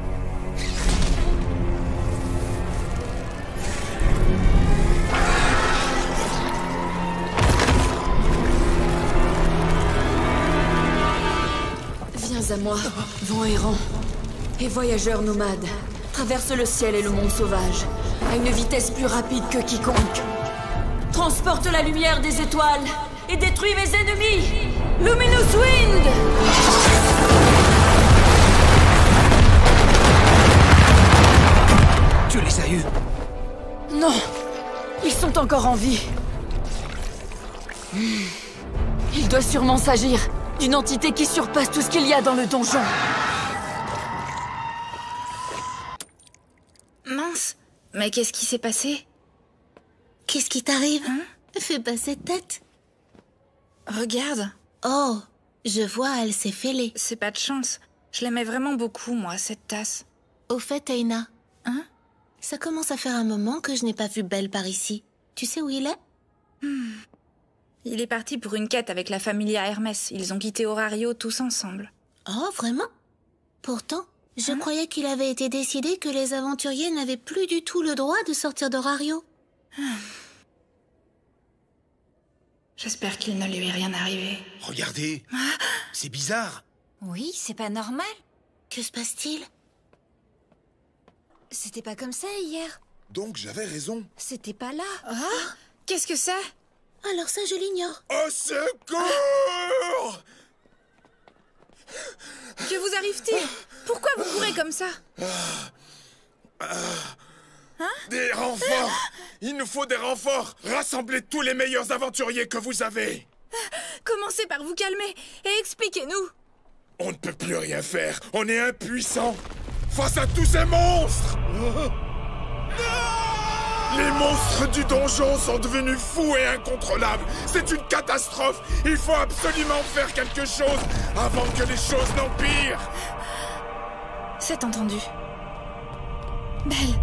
Viens à moi, vent errant et voyageur nomade. Traverse le ciel et le monde sauvage, à une vitesse plus rapide que quiconque. Transporte la lumière des étoiles et détruis mes ennemis! Luminous Wind! Tu les as eus? Non! Ils sont encore en vie. Il doit sûrement s'agir d'une entité qui surpasse tout ce qu'il y a dans le donjon. Mince, mais qu'est-ce qui s'est passé? Qu'est-ce qui t'arrive? Fais pas cette tête. Regarde. Oh, je vois, elle s'est fêlée. C'est pas de chance. Je l'aimais vraiment beaucoup, moi, cette tasse. Au fait, Aina. Ça commence à faire un moment que je n'ai pas vu Belle par ici. Tu sais où il est? Il est parti pour une quête avec la familia Hermès. Ils ont quitté Horario tous ensemble. Oh, vraiment? Pourtant, je croyais qu'il avait été décidé que les aventuriers n'avaient plus du tout le droit de sortir d'Horario. J'espère qu'il ne lui est rien arrivé. Regardez, c'est bizarre. Oui, c'est pas normal. Que se passe-t-il? C'était pas comme ça hier. Donc j'avais raison. C'était pas là. Qu'est-ce que c'est? Alors ça, je l'ignore. Au secours! Que vous arrive-t-il? Pourquoi vous courez comme ça? Des renforts! Il nous faut des renforts! Rassemblez tous les meilleurs aventuriers que vous avez! Commencez par vous calmer et expliquez-nous. On ne peut plus rien faire! On est impuissants! Face à tous ces monstres! Les monstres du donjon sont devenus fous et incontrôlables! C'est une catastrophe! Il faut absolument faire quelque chose avant que les choses n'empirent! C'est entendu. Belle.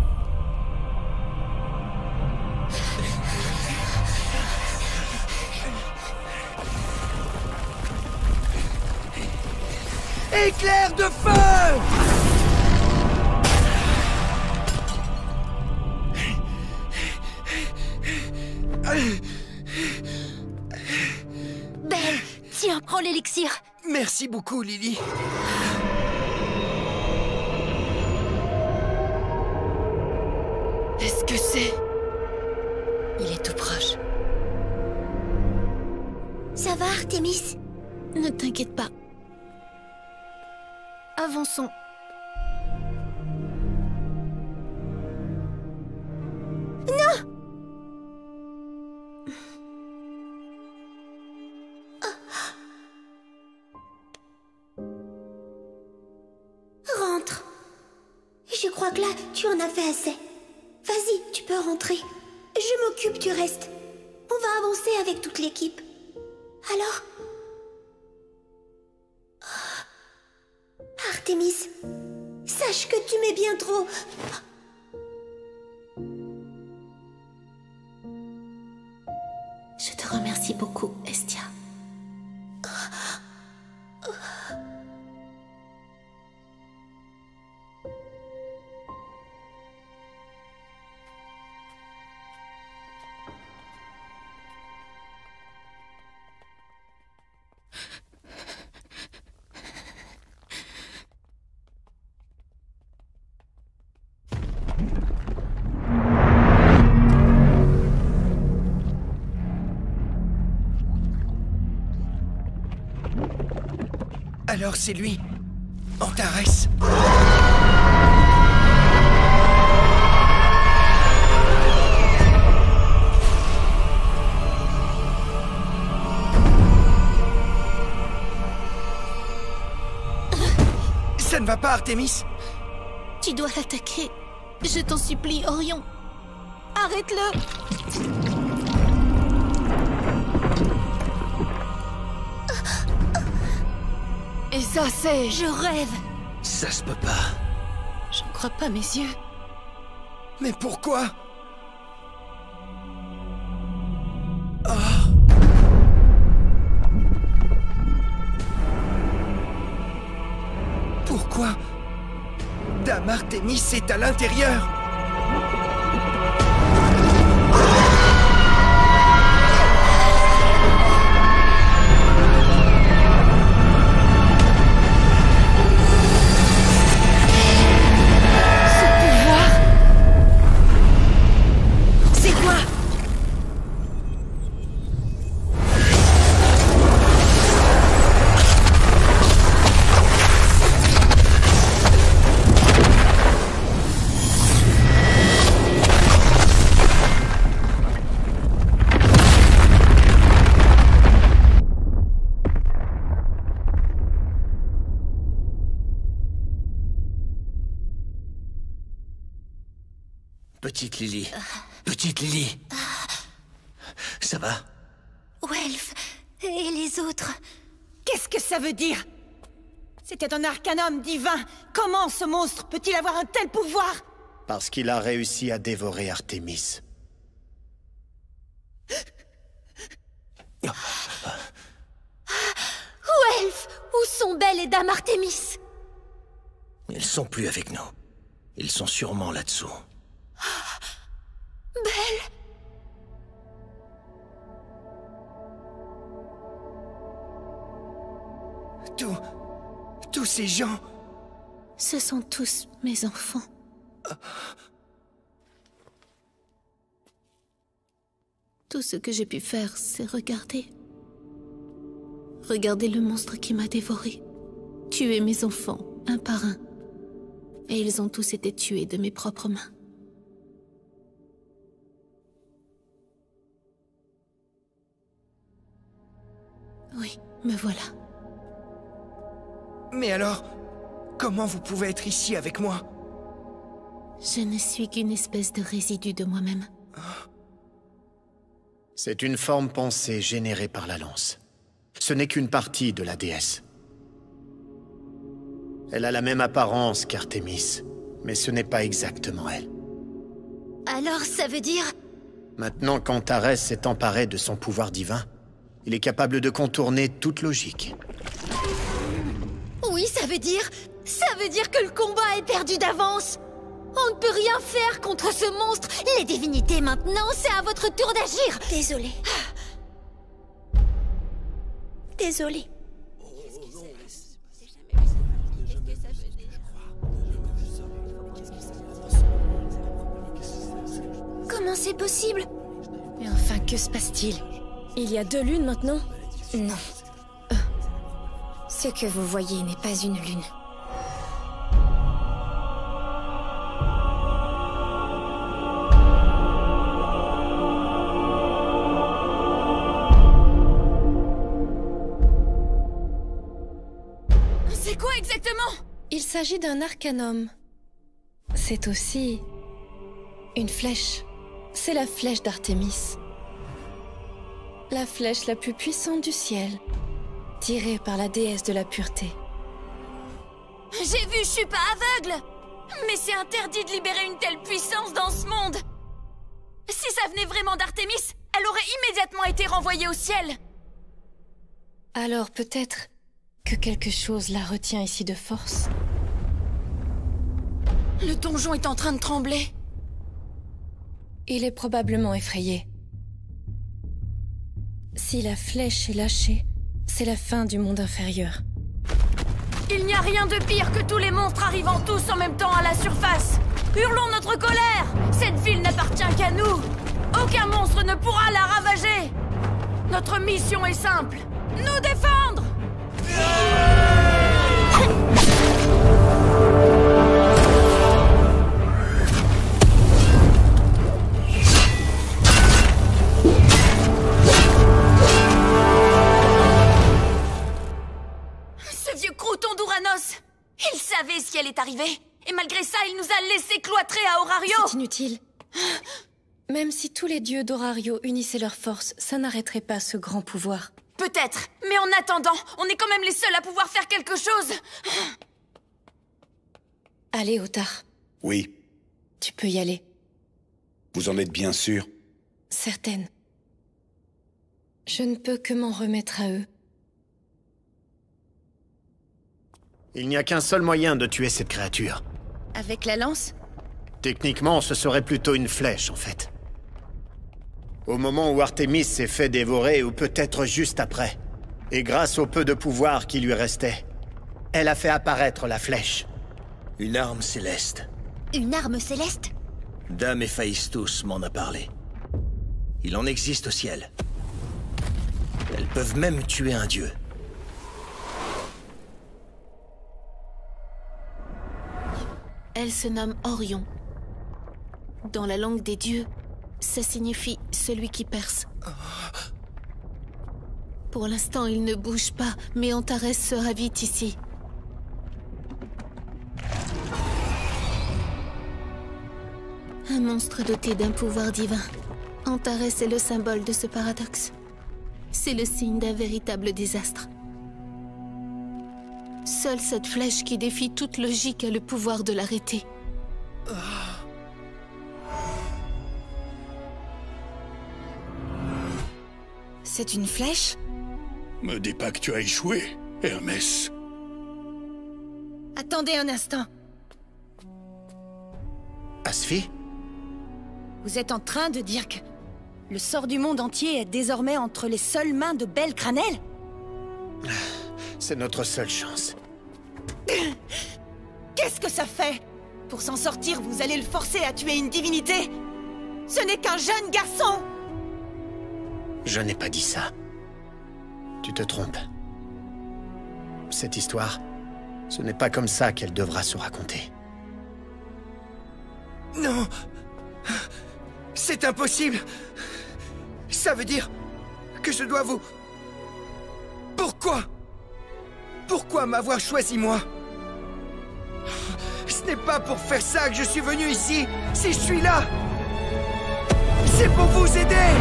Éclair de feu! Belle, tiens, prends l'élixir. Merci beaucoup, Lily. Qu'est-ce que c'est? Il est tout proche. Ça va, Artémis? Ne t'inquiète pas. Avançons. Non! Rentre. Je crois que là, tu en as fait assez. Vas-y, tu peux rentrer. Je m'occupe du reste. On va avancer avec toute l'équipe. Alors... Artémis, sache que tu m'es bien trop... Je te remercie beaucoup, Estia. Alors c'est lui, Antares. Ça ne va pas, Artémis? Tu dois l'attaquer. Je t'en supplie, Orion. Arrête-le. Et ça, c'est... Je rêve. Ça se peut pas. J'en crois pas mes yeux. Mais pourquoi? Pourquoi Dame Artémis est à l'intérieur? Petite Lily. Petite Lily. Ça va? Welf et les autres. Qu'est-ce que ça veut dire? C'était un arcanum divin. Comment ce monstre peut-il avoir un tel pouvoir? Parce qu'il a réussi à dévorer Artémis. Welf, où sont Belle et Dame Artémis? Ils sont plus avec nous. Ils sont sûrement là-dessous. Belle. Tous ces gens... Ce sont tous mes enfants. Tout ce que j'ai pu faire, c'est regarder. Regarder le monstre qui m'a dévoré. Tuer mes enfants, un par un. Et ils ont tous été tués de mes propres mains. Oui, me voilà. Mais alors, comment vous pouvez être ici avec moi? Je ne suis qu'une espèce de résidu de moi-même. C'est une forme pensée générée par la lance. Ce n'est qu'une partie de la déesse. Elle a la même apparence qu'Artémis, mais ce n'est pas exactement elle. Alors ça veut dire... Maintenant qu'Antares s'est emparé de son pouvoir divin, il est capable de contourner toute logique. Oui, ça veut dire que le combat est perdu d'avance. On ne peut rien faire contre ce monstre. Les divinités, maintenant, c'est à votre tour d'agir. Désolée. Désolée. Comment c'est possible? Mais enfin, que se passe-t-il? Il y a 2 lunes maintenant? Non. Ce que vous voyez n'est pas une lune. C'est quoi exactement? Il s'agit d'un arcanum. C'est aussi... une flèche. C'est la flèche d'Artémis. La flèche la plus puissante du ciel, tirée par la déesse de la pureté. J'ai vu, je suis pas aveugle! Mais c'est interdit de libérer une telle puissance dans ce monde! Si ça venait vraiment d'Artémis, elle aurait immédiatement été renvoyée au ciel! Alors peut-être que quelque chose la retient ici de force. Le donjon est en train de trembler. Il est probablement effrayé. Si la flèche est lâchée, c'est la fin du monde inférieur. Il n'y a rien de pire que tous les monstres arrivant tous en même temps à la surface. Hurlons notre colère! Cette ville n'appartient qu'à nous! Aucun monstre ne pourra la ravager! Notre mission est simple, nous défendre! Ce vieux crouton d'Ouranos! Il savait ce qui allait arriver! Et malgré ça, il nous a laissé cloîtrer à Orario! C'est inutile. Même si tous les dieux d'Orario unissaient leurs forces, ça n'arrêterait pas ce grand pouvoir. Peut-être, mais en attendant, on est quand même les seuls à pouvoir faire quelque chose! Allez, Otar. Oui. Tu peux y aller. Vous en êtes bien sûr? Certaine. Je ne peux que m'en remettre à eux. Il n'y a qu'un seul moyen de tuer cette créature. Avec la lance? Techniquement, ce serait plutôt une flèche, en fait. Au moment où Artémis s'est fait dévorer, ou peut-être juste après, et grâce au peu de pouvoir qui lui restait, elle a fait apparaître la flèche. Une arme céleste. Une arme céleste? Dame Héphaïstos m'en a parlé. Il en existe au ciel. Elles peuvent même tuer un dieu. Elle se nomme Orion. Dans la langue des dieux, ça signifie celui qui perce. Pour l'instant, il ne bouge pas, mais Antares sera vite ici. Un monstre doté d'un pouvoir divin. Antares est le symbole de ce paradoxe. C'est le signe d'un véritable désastre. Seule cette flèche qui défie toute logique a le pouvoir de l'arrêter. C'est une flèche? Me dis pas que tu as échoué, Hermès. Attendez un instant. Asfi? Vous êtes en train de dire que le sort du monde entier est désormais entre les seules mains de Belle Cranel? C'est notre seule chance. Qu'est-ce que ça fait? Pour s'en sortir, vous allez le forcer à tuer une divinité? Ce n'est qu'un jeune garçon! Je n'ai pas dit ça. Tu te trompes. Cette histoire, ce n'est pas comme ça qu'elle devra se raconter. Non! C'est impossible! Ça veut dire que je dois vous... Pourquoi? Pourquoi m'avoir choisi moi? Ce n'est pas pour faire ça que je suis venu ici! Si je suis là, c'est pour vous aider!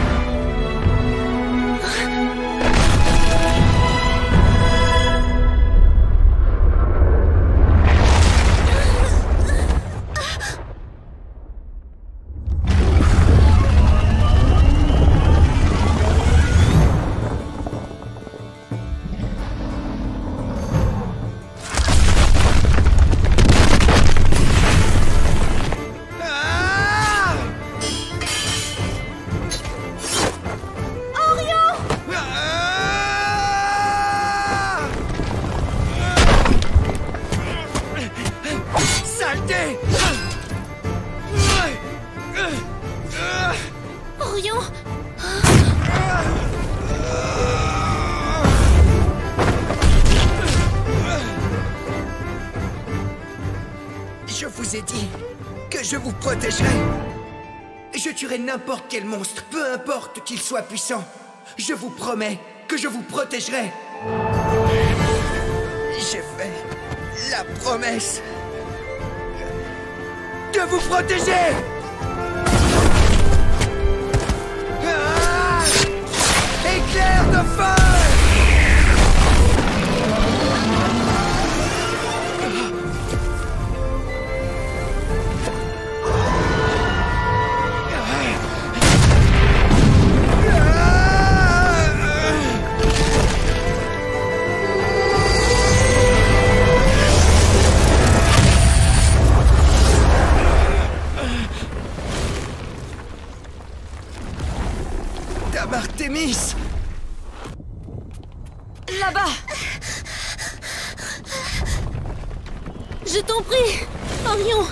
Orion! Je vous ai dit que je vous protégerai. Je tuerai n'importe quel monstre, peu importe qu'il soit puissant. Je vous promets que je vous protégerai. J'ai fait la promesse de vous protéger. Ah! Éclair de feu! Artémis! Là-bas! Je t'en prie, Orion!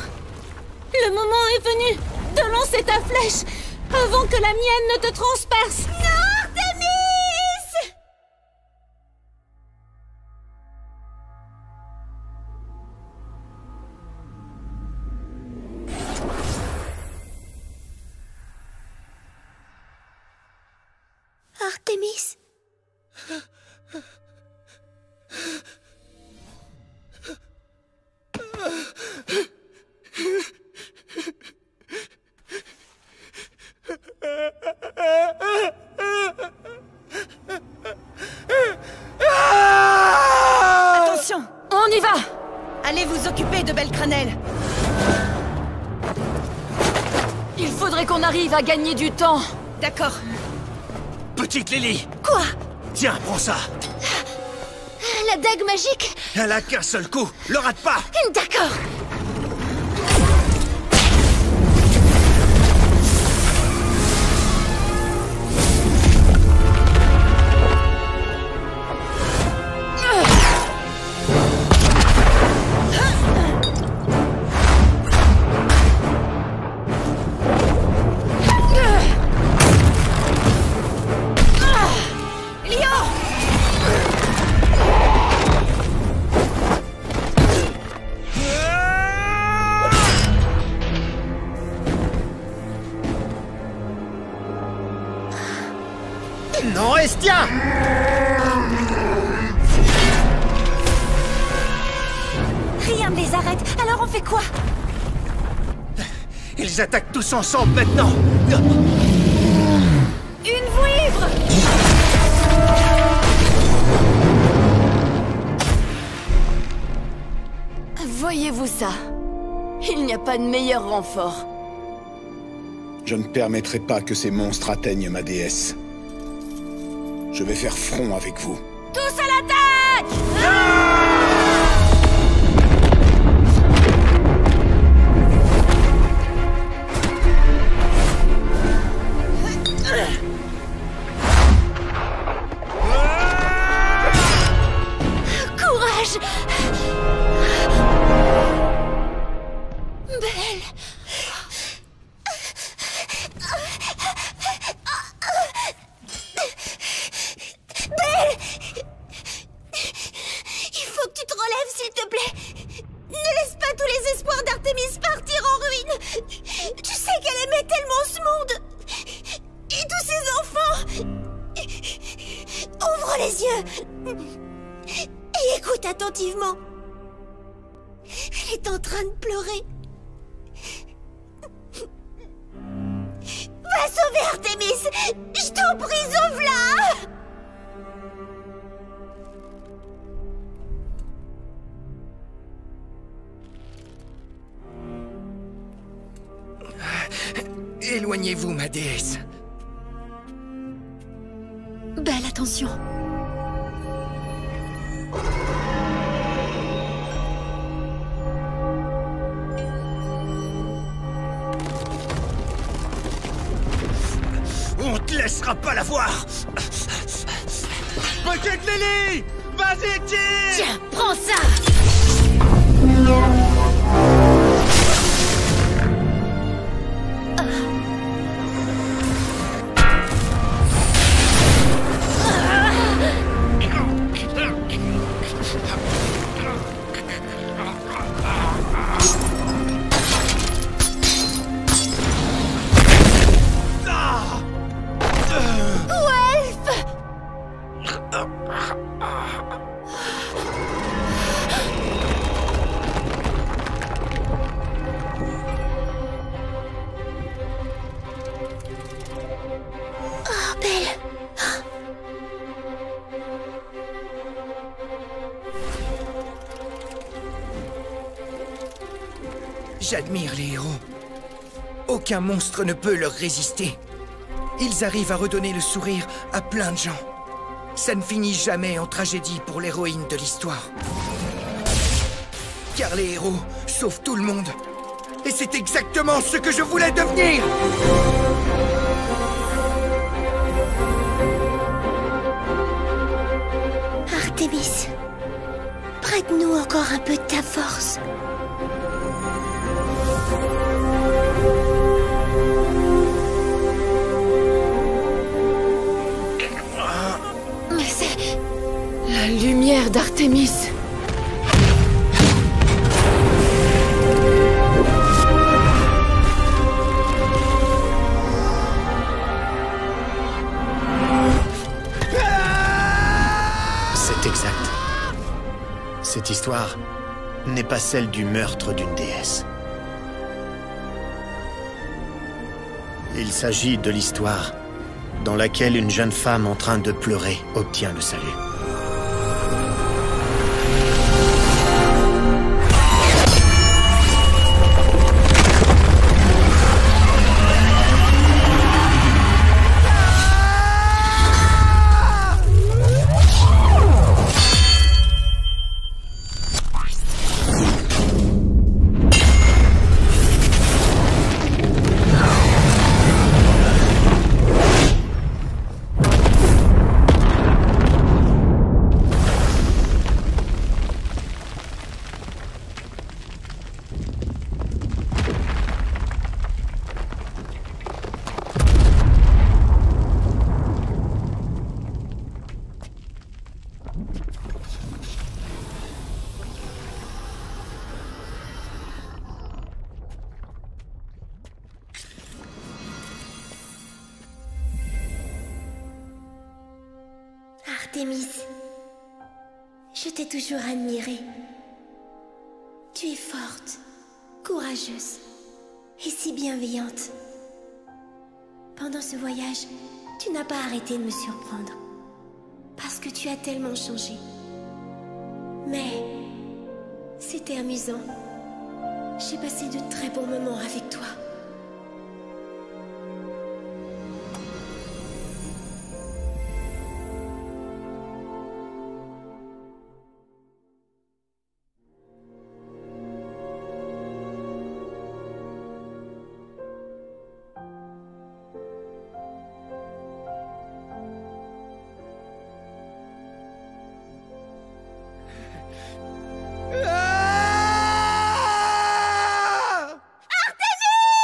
Le moment est venu de lancer ta flèche avant que la mienne ne te transperce! Non, Artémis! Artémis. Attention! On y va! Allez vous occuper de Belcranel. Il faudrait qu'on arrive à gagner du temps. D'accord. Petite Lily! Quoi? Tiens, prends ça! La dague magique? Elle a qu'un seul coup! Le rate pas! D'accord. Non, Estia! Rien ne les arrête, alors on fait quoi? Ils attaquent tous ensemble maintenant! Une vouivre! Voyez-vous ça? Il n'y a pas de meilleur renfort. Je ne permettrai pas que ces monstres atteignent ma déesse. Je vais faire front avec vous. Tous à l'attaque! Courage! Belle! tellement ce monde! Et tous ces enfants! Ouvre les yeux! Et écoute attentivement! Elle est en train de pleurer. Va sauver Artemis! Je t'en prie, sauve-la! Éloignez-vous, ma déesse. Belle attention. On te laissera pas la voir. Bucket Lily! Vas-y, tire! Tiens, prends ça! J'admire les héros. Aucun monstre ne peut leur résister. Ils arrivent à redonner le sourire à plein de gens. Ça ne finit jamais en tragédie pour l'héroïne de l'histoire. Car les héros sauvent tout le monde. Et c'est exactement ce que je voulais devenir! Artemis, prête-nous encore un peu de ta force. Mais c'est la lumière d'Artemis. C'est exact. Cette histoire n'est pas celle du meurtre d'une déesse. Il s'agit de l'histoire dans laquelle une jeune femme en train de pleurer obtient le salut. Artemis, je t'ai toujours admirée. Tu es forte, courageuse et si bienveillante. Pendant ce voyage, tu n'as pas arrêté de me surprendre. Parce que tu as tellement changé. Mais c'était amusant. J'ai passé de très bons moments avec toi. Artemis!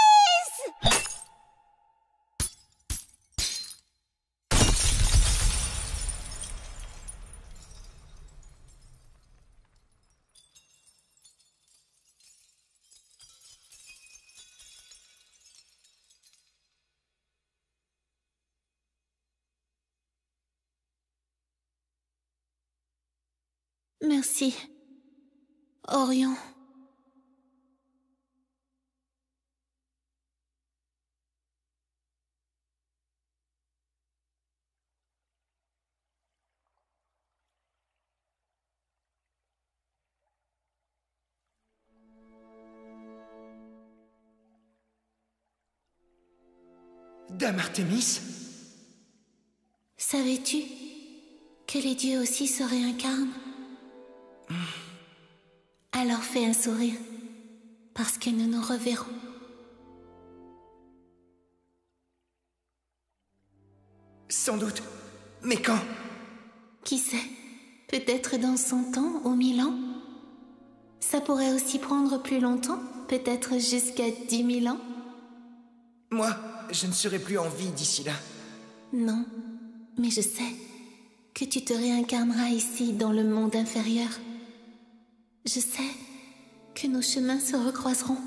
Merci, Orion. Dame Artémis? Savais-tu que les dieux aussi se réincarnent? Alors fais un sourire, parce que nous nous reverrons. Sans doute. Mais quand? Qui sait? Peut-être dans 100 ans ou 1000 ans? Ça pourrait aussi prendre plus longtemps, peut-être jusqu'à 10 000 ans? Moi, je ne serai plus en vie d'ici là. Non, mais je sais que tu te réincarneras ici, dans le monde inférieur. Je sais que nos chemins se recroiseront.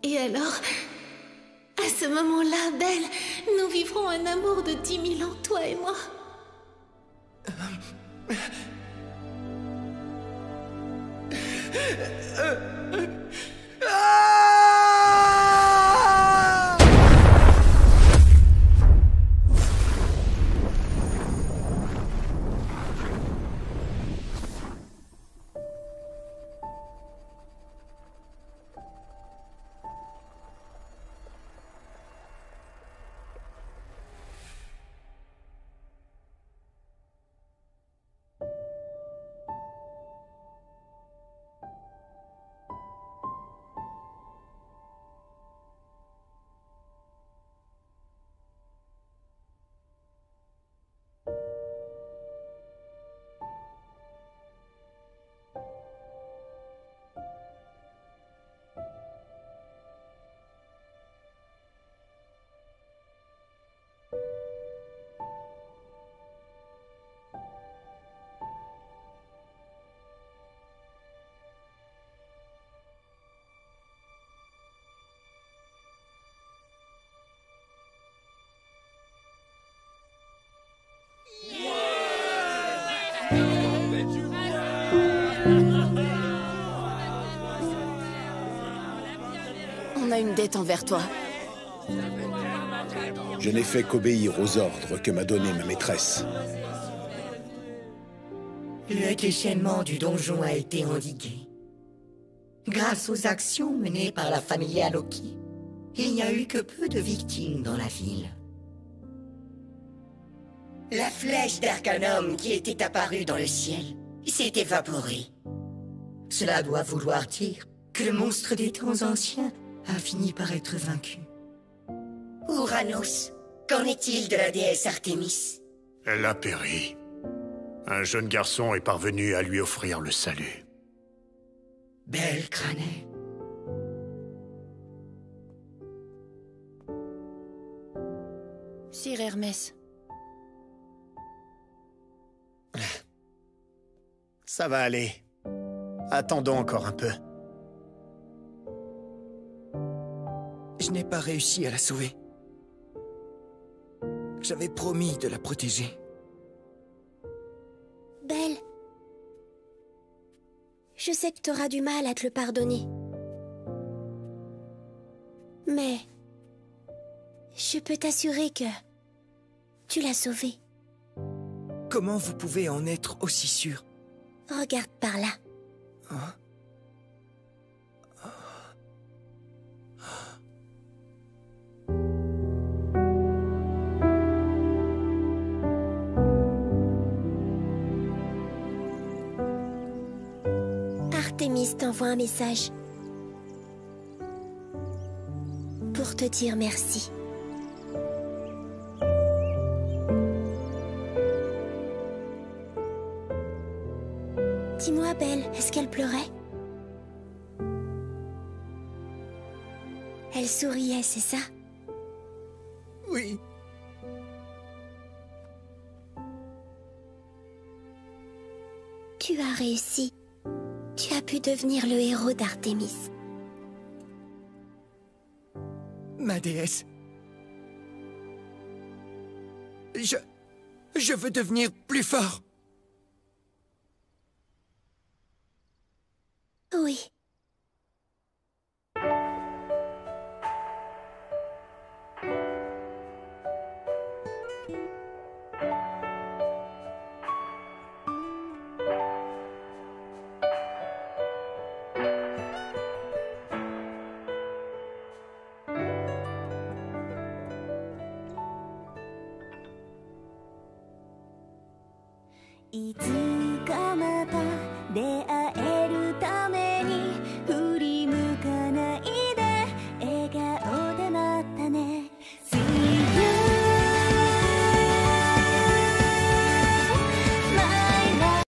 Et alors, à ce moment-là, Belle, nous vivrons un amour de 10 000 ans, toi et moi. On a une dette envers toi. Je n'ai fait qu'obéir aux ordres que m'a donnés ma maîtresse. Le déchaînement du donjon a été endigué. Grâce aux actions menées par la famille Aloki, il n'y a eu que peu de victimes dans la ville. La flèche d'Arcanum qui était apparue dans le ciel s'est évaporée. Cela doit vouloir dire que le monstre des temps anciens a fini par être vaincu. Uranos, qu'en est-il de la déesse Artémis? Elle a péri. Un jeune garçon est parvenu à lui offrir le salut. Belle crânée. Sire Hermès. Ça va aller. Attendons encore un peu. Je n'ai pas réussi à la sauver. J'avais promis de la protéger. Belle, je sais que t'auras du mal à te le pardonner. Mais je peux t'assurer que tu l'as sauvée. Comment vous pouvez en être aussi sûr? Regarde par là. Hein? Artémis t'envoie un message pour te dire merci. Dis-moi, Belle, est-ce qu'elle pleurait? Elle souriait, c'est ça? Oui. Tu as réussi. Tu as pu devenir le héros d'Artémis. Ma déesse. Je veux devenir plus fort. Oui.「いつかまた出会